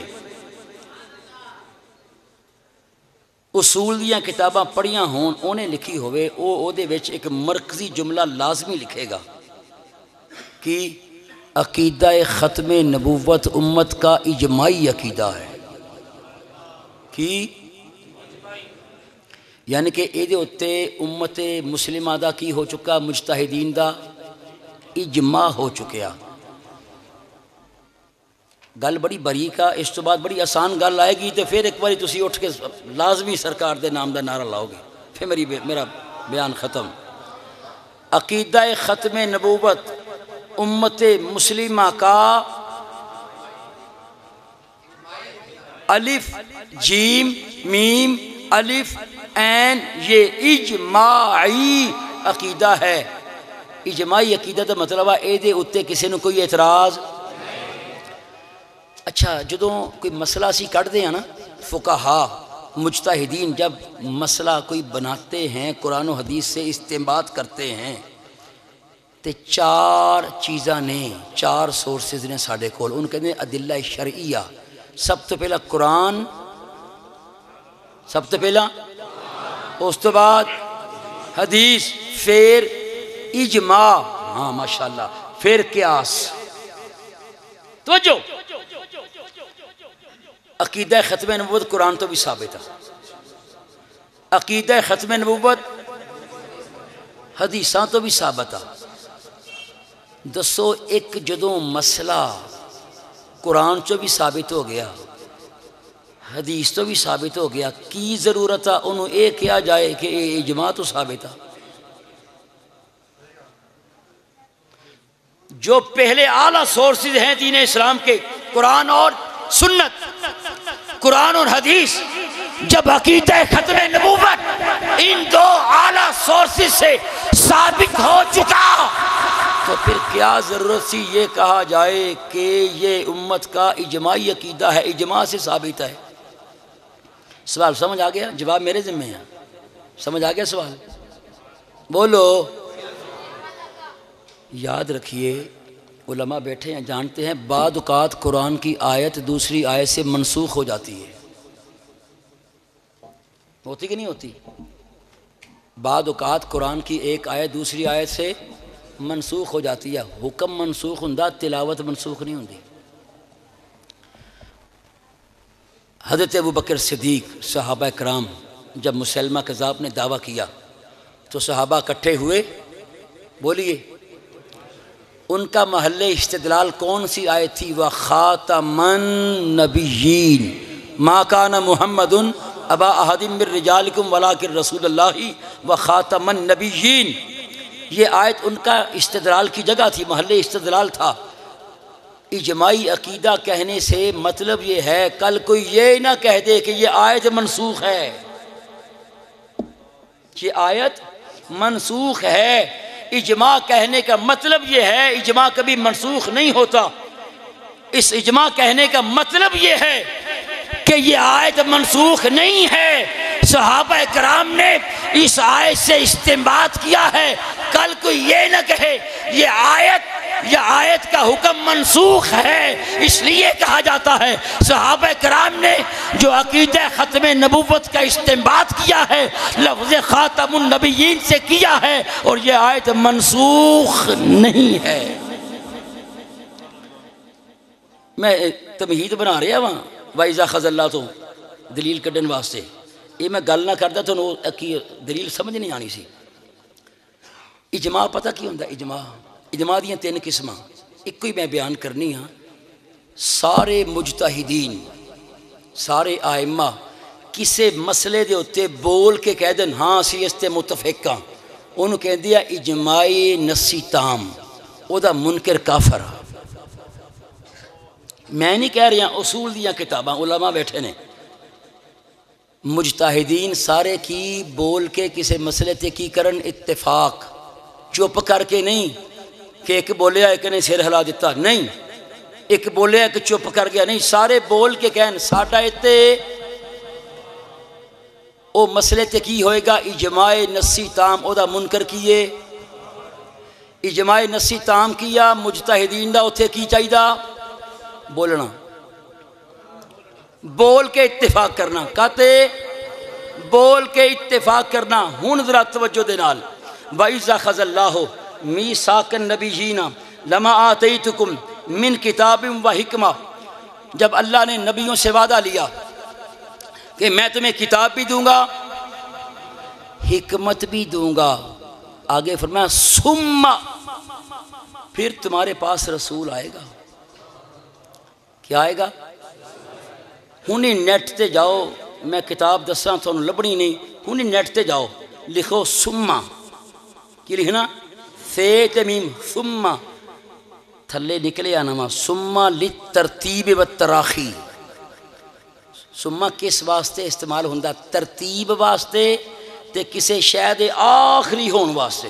اصول دیاں کتاباں پڑھیاں ہون انہیں لکھی ہوئے، او دے وچ ایک مرکزی جملہ لازمی لکھے گا کہ عقیدہ ختم نبوت امت کا اجماعی عقیدہ ہے. کہ یعنی کہ اے دے اتے امت مسلمہ دا کی ہو چکا، مجتہدین دا اجماع ہو چکیا. گل بڑی باریک ہے، اس تو بعد بڑی آسان گل آئے گی تو پھر ایک باری تسی اٹھ کے لازمی سرکار دے نام دا نعرہ لاؤ گے، پھر میرا بیان ختم. عقیدہ ختم نبوت امت مسلمہ کا الف جیم میم الف عین یہ اجماعی عقیدہ ہے. اجماعی عقیدہ دا مطلب ہے اے دے اتے کسی نے کوئی اعتراض. اچھا جدوں کوئی مسئلہ سی کٹ دے ہیں نا، فقہا مجتہدین جب مسئلہ کوئی بناتے ہیں قرآن و حدیث سے استنباط کرتے ہیں تے چار چیزاں نے، چار سورسز نے ساڑھے کول. ان کہتے ہیں ادلہ شرعیہ. سب تو پہلا قرآن، سب تو پہلا، اس تو بعد حدیث، پھر اجماع، ہاں ماشاءاللہ، پھر قیاس. توجہ، عقیدہ ختم نبوت قرآن تو بھی ثابت ہے، عقیدہ ختم نبوت حدیثاں تو بھی ثابت ہے. دسو ایک جدوں مسئلہ قرآن چو بھی ثابت ہو گیا، حدیث تو بھی ثابت ہو گیا، کی ضرورت ہے انہوں اے کیا جائے کہ اجماع تو ثابت ہے؟ جو پہلے اعلیٰ سورسز ہیں دین اسلام کے، قرآن اور سنت، قرآن اور حدیث، جب عقیدہ ختم نبوت ان دو اعلیٰ سورسز سے ثابت ہو چکا تو پھر کیا ضرورت سی یہ کہا جائے کہ یہ امت کا اجماعی عقیدہ ہے، اجماع سے ثابت ہے؟ سوال سمجھ آ گیا؟ جواب میرے ذمہ ہے. سمجھ آ گیا سوال؟ بولو. یاد رکھیے علماء بیٹھے ہیں جانتے ہیں بعض اوقات قرآن کی آیت دوسری آیت سے منسوخ ہو جاتی ہے. ہوتی کہ نہیں ہوتی؟ بعض اوقات قرآن کی ایک آیت دوسری آیت سے منسوخ ہو جاتی ہے. حکم منسوخ ہوندا، تلاوت منسوخ نہیں ہوندی. حضرت ابوبکر صدیق، صحابہ کرام جب مسلمہ کذاب نے دعویٰ کیا تو صحابہ اکٹھے ہوئے. بولیے ان کا محل استدلال کون سی آیت تھی؟ وَخَاتَمَ النَّبِيِّينَ مَا كَانَ مُحَمَّدٌ أَبَا أَحَدٍ مِّن رِجَالِكُمْ وَلَٰكِن رَسُولَ اللَّهِ وَخَاتَمَ النَّبِيِّينَ. یہ آیت ان کا استدلال کی جگہ تھی، محل استدلال تھا. اجماعی عقیدہ کہنے سے مطلب یہ ہے کل کوئی یہ نہ کہہ دے کہ یہ آیت منسوخ ہے، یہ آیت منسوخ ہے۔ اجماع کہنے کا مطلب یہ ہے اجماع کبھی منسوخ نہیں ہوتا، اس اجماع کہنے کا مطلب یہ ہے کہ یہ آیت منسوخ نہیں ہے، صحابہ کرام نے اس آیت سے استنباط کیا ہے، کل کوئی یہ نہ کہے یہ آیت کا حکم منسوخ ہے۔ اس لیے کہا جاتا ہے صحابہ کرام نے جو عقیدہ ختم نبوت کا استنباط کیا ہے لفظ خاتم النبیین سے کیا ہے، اور یہ آیت منسوخ نہیں ہے۔ میں تمہید بنا رہا وہاں وَإِذَا خَذَ اللَّهُ تو دلیل کڈن واسطے، یہ میں گل نہ کرتا تو دلیل سمجھ نہیں آنی سی۔ اجماع پتہ کی ہوندہ اجماع دیاں 3 قسماں، ایک کوئی میں بیان کرنی ہاں۔ سارے مجتہدین سارے آئمہ کسے مسئلے دے ہوتے بول کے کہہ دن ہاں اسی اس تے متفق ہاں، انہوں کہہ دیا اجماعی نسی تام، او دا منکر کافر۔ میں نہیں کہہ رہی ہوں، اصول دیاں کتاباں علماء بیٹھے نے، مجتہدین سارے کی بول کے کسے مسئلے تے کی کرن اتفاق، چپ کر کے نہیں کہ ایک بولیا ایک نے سر ہلا دیتا، نہیں ایک بولیا ایک چپ کر گیا، نہیں سارے بول کے کہن ساڈا اتے او مسئلے تے کی ہوئے گا اجماع نسی تام، او دا منکر کیے اجماع نسی تام کیا، مجتہدین دا اتھے کی چاہیے بولنا، بول کے اتفاق کرنا، کہتے بول کے اتفاق کرنا۔ ہون ذرا توجہ دے نال وَإِذَا خَذَ اللَّهُ مِيثَاقَ النَّبِيِّينَ لَمَا آتَيْتُكُم مِّن كِتَابٍ وَحِکْمَةٍ، جب اللہ نے نبیوں سے وعدہ لیا کہ میں تمہیں کتاب بھی دوں گا حکمت بھی دوں گا، آگے فرمایا ثم، پھر تمہارے پاس رسول آئے گا۔ کیا آئے گا؟ ہونی نیٹ تے جاؤ، میں کتاب دساں تو لبنی نہیں، ہونی نیٹ تے جاؤ لکھو ثم، کی لکھنا ثے تمیم ثم، تھلے نکلے آنا ثم للترتیب والتراخی۔ ثم کس واسطے استعمال ہوندہ؟ ترتیب واسطے تے کسے شاید آخری ہون واسطے۔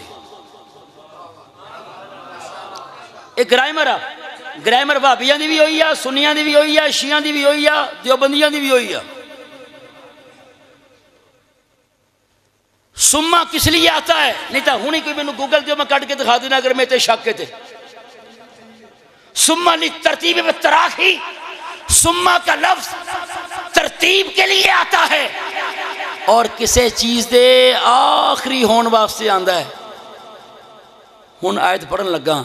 ایک گرائمر وہابیاں دی بھی ہوئی ہے، سنیاں دی بھی ہوئی ہے، شیعاں دی بھی ہوئی ہے، دیوبندیاں دی بھی ہوئی ہے۔ سما کس لیے آتا ہے؟ نہیں تو ہونی کوئی میں نے گوگل دیو میں کٹ کے دکھا دینا اگر میں تے شک کے تے۔ سما ترتیب میں تراخی، سما کا لفظ ترتیب کے لیے آتا ہے اور کسے چیز دے آخری ہون واسطے آندہ ہے۔ ہون آیت پڑھن لگا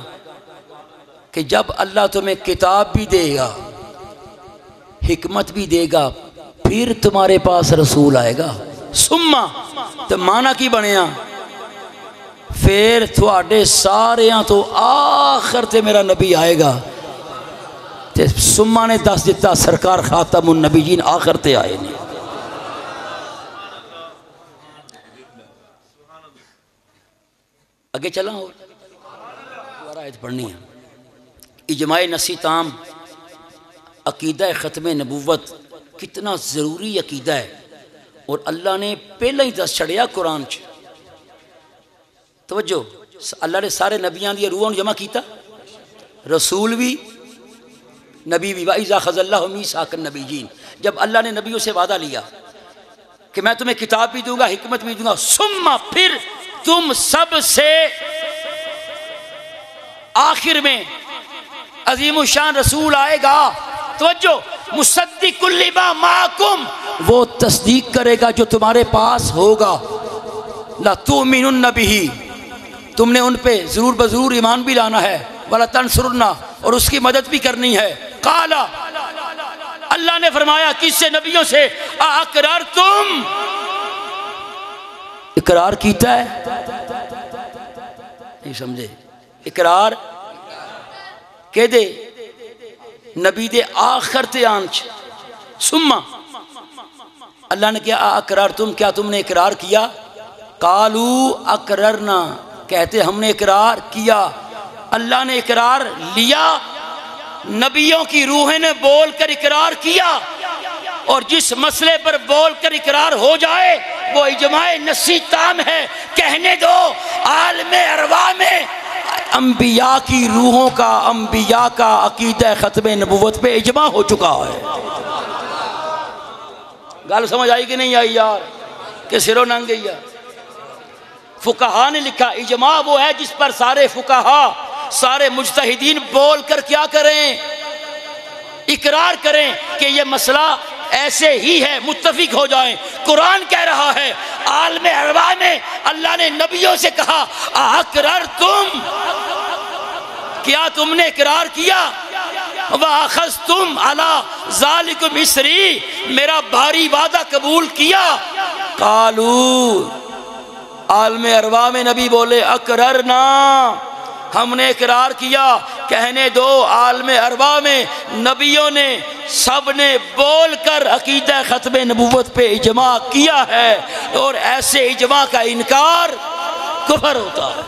کہ جب اللہ تمہیں کتاب بھی دے گا حکمت بھی دے گا پھر تمہارے پاس رسول آئے گا۔ سما تو معنی کی بنیا پھر تھوڑے ساریاں تو آخر تے میرا نبی آئے گا۔ تے سما نے دس دیتا سرکار خاتم النبیین آخر تے آئے نہیں۔ آگے چلا ہو آیت پڑھنی ہے۔ اجماع نسی تام عقیدہ ختم نبوت کتنا ضروری عقیدہ ہے، اور اللہ نے پہلے ہی دس چھڑیا قرآن چ۔ توجہ، اللہ نے سارے نبیان دی روحوں جمع کیتا، رسول بھی نبی بھی۔ وَإِذَا خَذَ اللَّهُ مِيثَاقَ النَّبِيِّينَ، جب اللہ نے نبیوں سے وعدہ لیا کہ میں تمہیں کتاب بھی دوں گا حکمت بھی دوں گا، ثم پھر تم سب سے آخر میں عظیم الشان رسول آئے گا۔ توجہ، مصدق لما معکم، وہ تصدیق کرے گا جو تمہارے پاس ہوگا۔ لا تؤمنن بہ، تم نے ان پہ ضرور بضرور ایمان بھی لانا ہے، ولا تنصرن، اور اس کی مدد بھی کرنی ہے۔ قال، اللہ نے فرمایا کس سے؟ نبیوں سے، اقررتم، اقرار کیتا ہے؟ نہیں سمجھے؟ اقرار کہ دے نبی دے آخر تے آنچ سما اللہ نے کیا اقررتم، کیا تم نے اقرار کیا؟ قالو اقررنا، کہتے ہم نے اقرار کیا۔ اللہ نے اقرار لیا نبیوں کی روحیں نے بول کر اقرار کیا، اور جس مسئلے پر بول کر اقرار ہو جائے وہ اجماع نصی تام ہے۔ کہنے دو عالم ارواح میں انبیاء کی روحوں کا، انبیاء کا عقیدہ ختم نبوت پہ اجماع ہو چکا ہے۔ گل سمجھ آئی کہ نہیں آئی یار؟ کہ سروں ننگ گئی ہے؟ فقہا نے لکھا اجماع وہ ہے جس پر سارے فقہا، سارے مجتہدین بول کر کیا کریں؟ اقرار کریں کہ یہ مسئلہ ایسے ہی ہے، متفق ہو جائیں۔ قرآن کہہ رہا ہے عالم ارواح میں اللہ نے نبیوں سے کہا اقررتم، کیا تم نے اقرار کیا؟ وَأَخَذْتُمْ عَلَىٰ ذَلِكُمْ مِصْرِی، میرا بھاری وعدہ قبول کیا؟ قالوا، عالم ارواح میں نبی بولے اقررنا، ہم نے اقرار کیا۔ کہنے دو عالم ارواح میں نبیوں نے سب نے بول کر عقیدہ ختم نبوت پہ اجماع کیا ہے، اور ایسے اجماع کا انکار کفر ہوتا ہے۔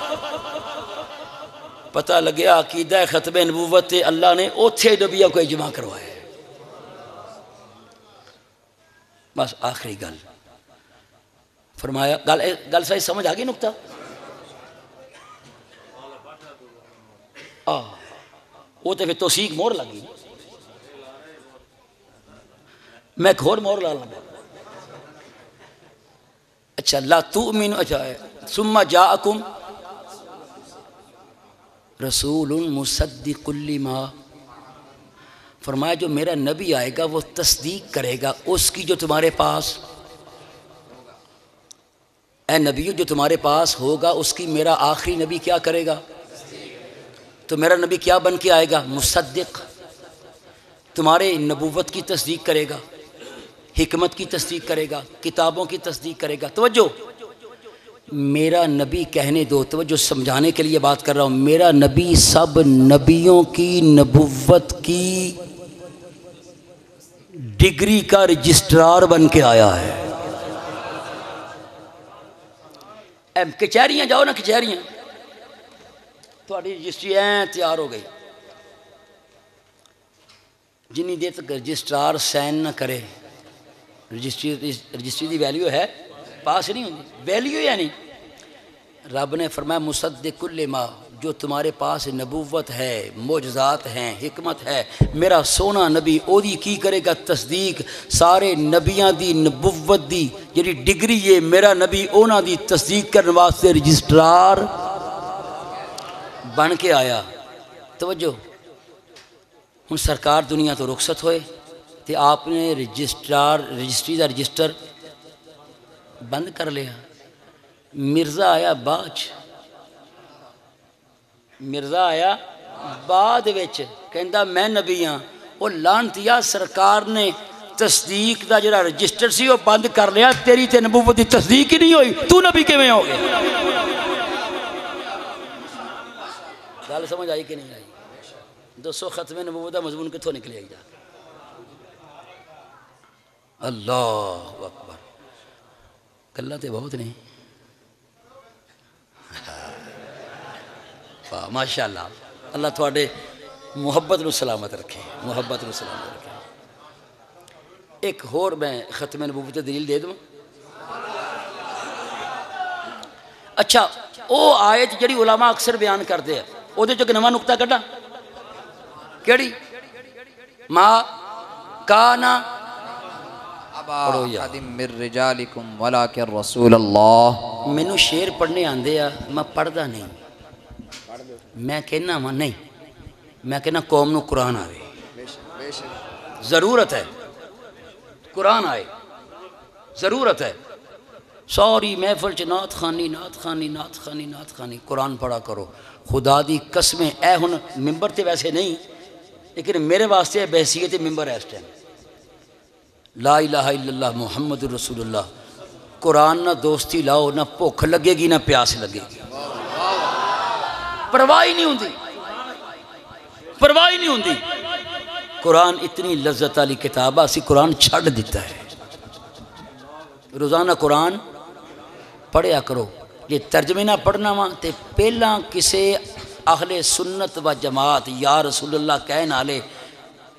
پتہ لگیا عقیدہ ختم نبوت تے اللہ نے اوتھے نبیوں کو اجماع کروایا۔ بس آخری گل فرمایا، گل صحیح سمجھ آگئی نکتہ؟ وہ تو پھر توثیق مور لگی، میں ایک اور مور لا لگا۔ اچھا لا تؤمنوا، اچھا ثم جاءکم رسول مصدق لما، فرمایا جو میرا نبی آئے گا وہ تصدیق کرے گا اس کی جو تمہارے پاس، اے نبیو جو تمہارے پاس ہوگا اس کی میرا آخری نبی کیا کرے گا؟ تو میرا نبی کیا بن کے آئے گا؟ مصدق، تمہارے نبوت کی تصدیق کرے گا، حکمت کی تصدیق کرے گا، کتابوں کی تصدیق کرے گا۔ توجہ، میرا نبی کہنے دو، توجہ سمجھانے کے لیے بات کر رہا ہوں، میرا نبی سب نبیوں کی نبوت کی ڈگری کا رجسٹرار بن کے آیا ہے۔ کچہریاں جاؤ نا، کچہریاں تھوڑی رجسٹری تیار ہو گئی، جنی دیر تک رجسٹرار سائن نہ کرے رجسٹری دی ویلیو ہے پاس نہیں ہوتی، ویلیو یا نہیں۔ رب نے فرمایا مصدق لما، جو تمہارے پاس نبوت ہے، معجزات ہیں، حکمت ہے، میرا سونا نبی اودی کی کرے گا تصدیق، سارے نبیاں دی نبوت دی جڑی ڈگری ہے میرا نبی اونا دی تصدیق کرنے واسطے رجسٹرار بن کے آیا۔ توجہ، ہن سرکار دنیا تو رخصت ہوئے تے آپ نے رجسٹری دا رجسٹر بند کر لیا۔ مرزا آیا بعد وچ کہندا میں نبی ہاں، وہ لعنتیا سرکار نے تصدیق دا جڑا رجسٹر سی وہ بند کر لیا، تیری تے نبوت دی تصدیق ہی نہیں ہوئی، تو نبی کیویں ہو گیا؟ گل سمجھ آئی کہ نہیں آئی؟ دسو ختم نبوت دا مضمون کتھوں نکلے آئی جا؟ اللہ اکبر، گلاں تے بہت نہیں۔ ماشاءاللہ، اللہ تھوڑے محبت نو سلامت رکھے، محبت نو سلامت رکھے۔ ایک اور میں ختم نبوت دلیل دے دوں۔ اچھا، او آیت جڑی علماء اکثر بیان کرتے ہیں، او دے جو کہ نواں نقطہ کڈا کیڑی؟ ما کانا احد من رجالکم ولکن رسول اللہ۔ مینوں شعر پڑھنے آندے آ، میں پڑھدا نہیں، میں کہنا وا نہیں، میں کہنا قوم نو قرآن آئے، ضرورت ہے قرآن آئے، ضرورت ہے۔ ساری محفل چ نعت خانی قرآن پڑھا کرو۔ خدا دی قسمیں، اے ہن ممبر تے ویسے نہیں، لیکن میرے واسطے بحیثیت ممبر ہے اس ٹائم، لا الہ الا اللہ محمد رسول اللہ۔ قرآن نہ دوستی لاؤ، نہ بھوک لگے گی نہ پیاس لگے گی، پرواہ نہیں ہوندی، پرواہ نہیں ہوندی۔ قرآن اتنی لذت والی کتاب ہے، اسی قرآن چھڑ دیتا ہے۔ روزانہ قرآن پڑھیا کرو، یہ ترجمے نہ پڑھنا وا تے پہلا کسے اہل سنت و جماعت یا رسول اللہ کہن والے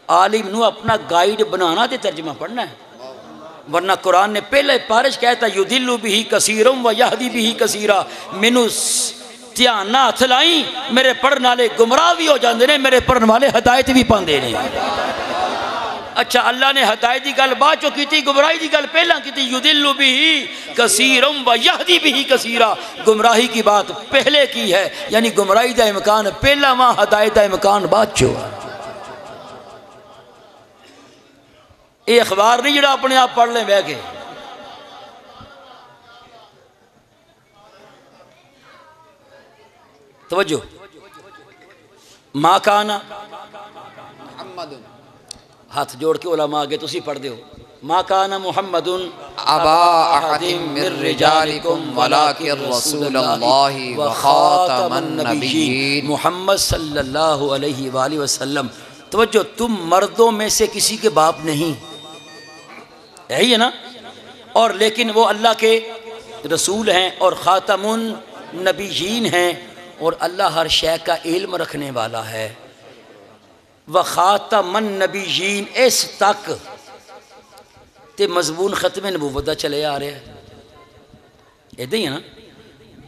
عالم نو اپنا گائیڈ بنانا تے ترجمہ پڑھنا ہے، ورنہ قرآن نے پہلے پارش کہتا یدل بہ کثیرا و یہدی بہ کثیرا، مینوں دھیان نہ ہتھ لائیں، میرے پڑھن والے گمراہ بھی ہو جاندے نے، میرے پڑھن والے ہدایت بھی پاندے نے۔ اچھا اللہ نے ہدایت دی گل بعد چوں کیتی، گمراہی دی گل پہلا کیتی، یدل بہ کثیرا و یہدی بہ کثیرا، گمراہی کی بات پہلے کی ہے، یعنی گمراہی دا امکان پہلا وہاں، ہدایت دا امکان بعد چوں۔ یہ اخبار نہیں جڑا اپنے آپ پڑھ لیں بہ کے، توجہ، ماں کانا محمد ہاتھ جوڑ کے علماء آگے تسی پڑھ دیو، ماں کانا محمد ابا احد من رجالکم ولکن رسول اللہ وخاتم النبیین، محمد صلی اللہ علیہ وآلہ وسلم۔ توجہ، تم مردوں میں سے کسی کے باپ نہیں، یہی ہے نا، اور لیکن وہ اللہ کے رسول ہیں اور خاتم النبیین ہیں، اور اللہ ہر شے کا علم رکھنے والا ہے۔ وخاتم النبیین، اس تک تے مضمون ختم نبوت دا چلے آ رہے ہیں، ایدہ ہی ہے نا،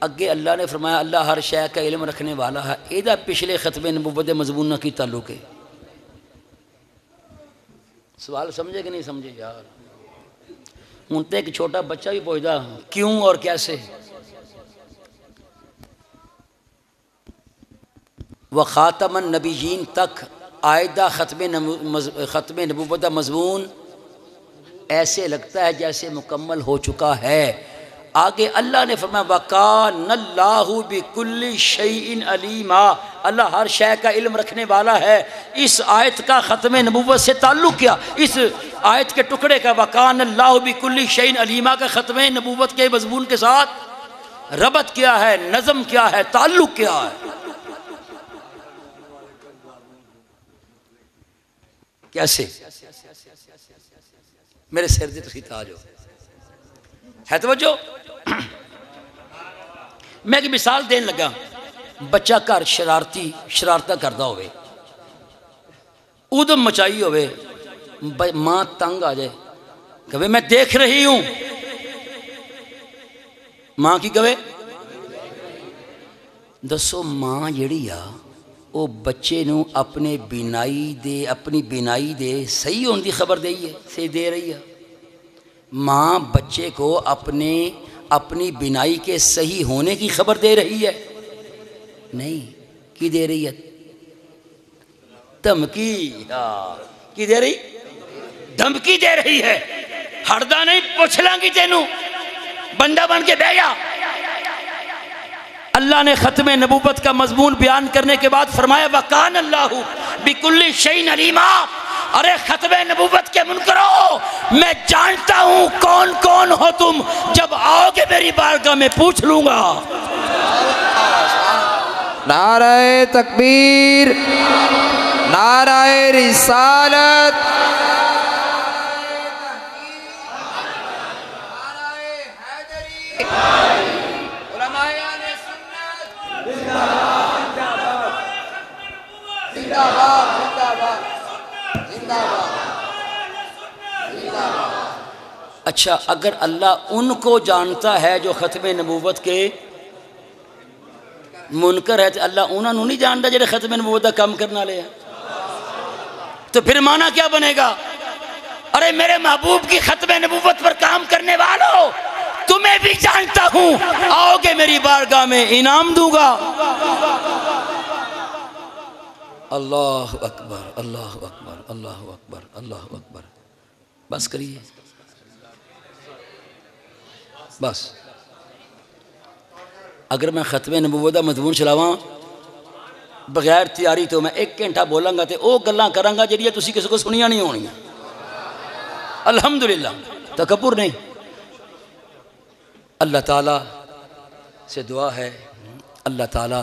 اگے اللہ نے فرمایا اللہ ہر شے کا علم رکھنے والا ہے، ایدہ پچھلے ختم نبوت دے مضمون نہ کی تعلق ہے؟ سوال سمجھے کہ نہیں سمجھے یار؟ ہوں تو ایک چھوٹا بچہ بھی پوچھتا کیوں اور کیسے؟ وخاتم النبیین تک آئدہ ختم نبوت کا مضمون ایسے لگتا ہے جیسے مکمل ہو چکا ہے۔ آگے اللہ نے فرمایا وَكَانَ اللَّهُ بِكُلِّ شَيْءٍ عَلِيمًا، اللہ ہر شے کا علم رکھنے والا ہے۔ اس آیت کا ختم نبوت سے تعلق کیا؟ اس آیت کے ٹکڑے کا وَكَانَ اللَّهُ بِكُلِّ شَيْءٍ عَلِيمًا کا ختم نبوت کے مضمون کے ساتھ ربط کیا ہے، نظم کیا ہے، تعلق کیا ہے؟ کیسے؟ میرے سر دے تسی تاج ہو ہے توجہ۔ میں ایک مثال دین لگا، بچہ گھر شرارتہ کردہ ہوئے، ادم مچائی ہوئے، ماں تنگ آ جائے، کہے میں دیکھ رہی ہوں، ماں کی کہے دسو ماں جڑی آ وہ بچے نو اپنی بینائی دے صحیح ہونے دی خبر دے رہی ہے؟ ماں بچے کو اپنی بینائی کے صحیح ہونے کی خبر دے رہی ہے؟ نہیں، کی دے رہی ہے؟ دھمکی۔ کی دے رہی؟ دھمکی دے رہی ہے۔ ہردہ نہیں، پوچھ لیں گی تینوں، بندہ بن کے بہ جا۔ اللہ نے ختم نبوت کا مضمون بیان کرنے کے بعد فرمایا وَكَانَ اللَّهُ بِكُلِّ شَيْءٍ عَلِيمًا۔ ارے ختم نبوت کے منکرو، میں جانتا ہوں کون کون ہو تم، جب آؤ گے میری بارگاہ میں پوچھ لوں گا۔ نعرہ تکبیر، نعرہ رسالت، اچھا اگر اللہ ان کو جانتا ہے جو ختم نبوت کے منکر ہے تو اللہ انہوں نے نہیں جانتا جڑے ختم نبوت کا کام کرنا لے ہیں، تو پھر معنی کیا بنے گا؟ ارے میرے محبوب کی ختم نبوت پر کام کرنے والوں، تمہیں بھی جانتا ہوں، آؤ گے میری بارگاہ میں انعام دوں گا۔ اللہ اکبر، اللہ اکبر، اللہ اکبر، اللہ اکبر۔ بس کریے، بس اگر میں ختم نبوت کا مضمون چلاواں بغیر تیاری تو میں 1 گھنٹہ بولاں گا تے او گلاں کراں گا جڑیاں تسی کسی کو سنیاں نہیں ہونیاں۔ الحمدللہ، تکبر نہیں۔ اللہ تعالیٰ سے دعا ہے اللہ تعالیٰ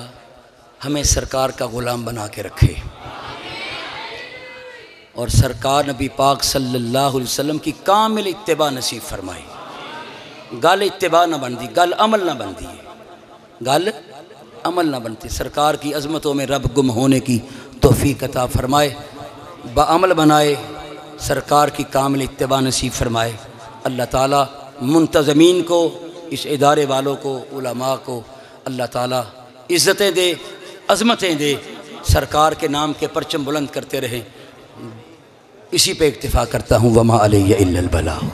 ہمیں سرکار کا غلام بنا کے رکھے، اور سرکار نبی پاک صلی اللہ علیہ وسلم کی کامل اتباع نصیب فرمائے۔ گل اتباع نہ بندی، گل عمل نہ بندی ہے، گل عمل نہ بنتے۔ سرکار کی عظمتوں میں رب گم ہونے کی توفیق عطا فرمائے، بعمل بنائے، سرکار کی کامل اتباع نصیب فرمائے۔ اللہ تعالیٰ منتظمین کو، اس ادارے والوں کو، علماء کو اللہ تعالیٰ عزتیں دے، عظمتیں دے، سرکار کے نام کے پرچم بلند کرتے رہیں۔ اسی پہ اکتفا کرتا ہوں، وما علیہ الا البلاغ۔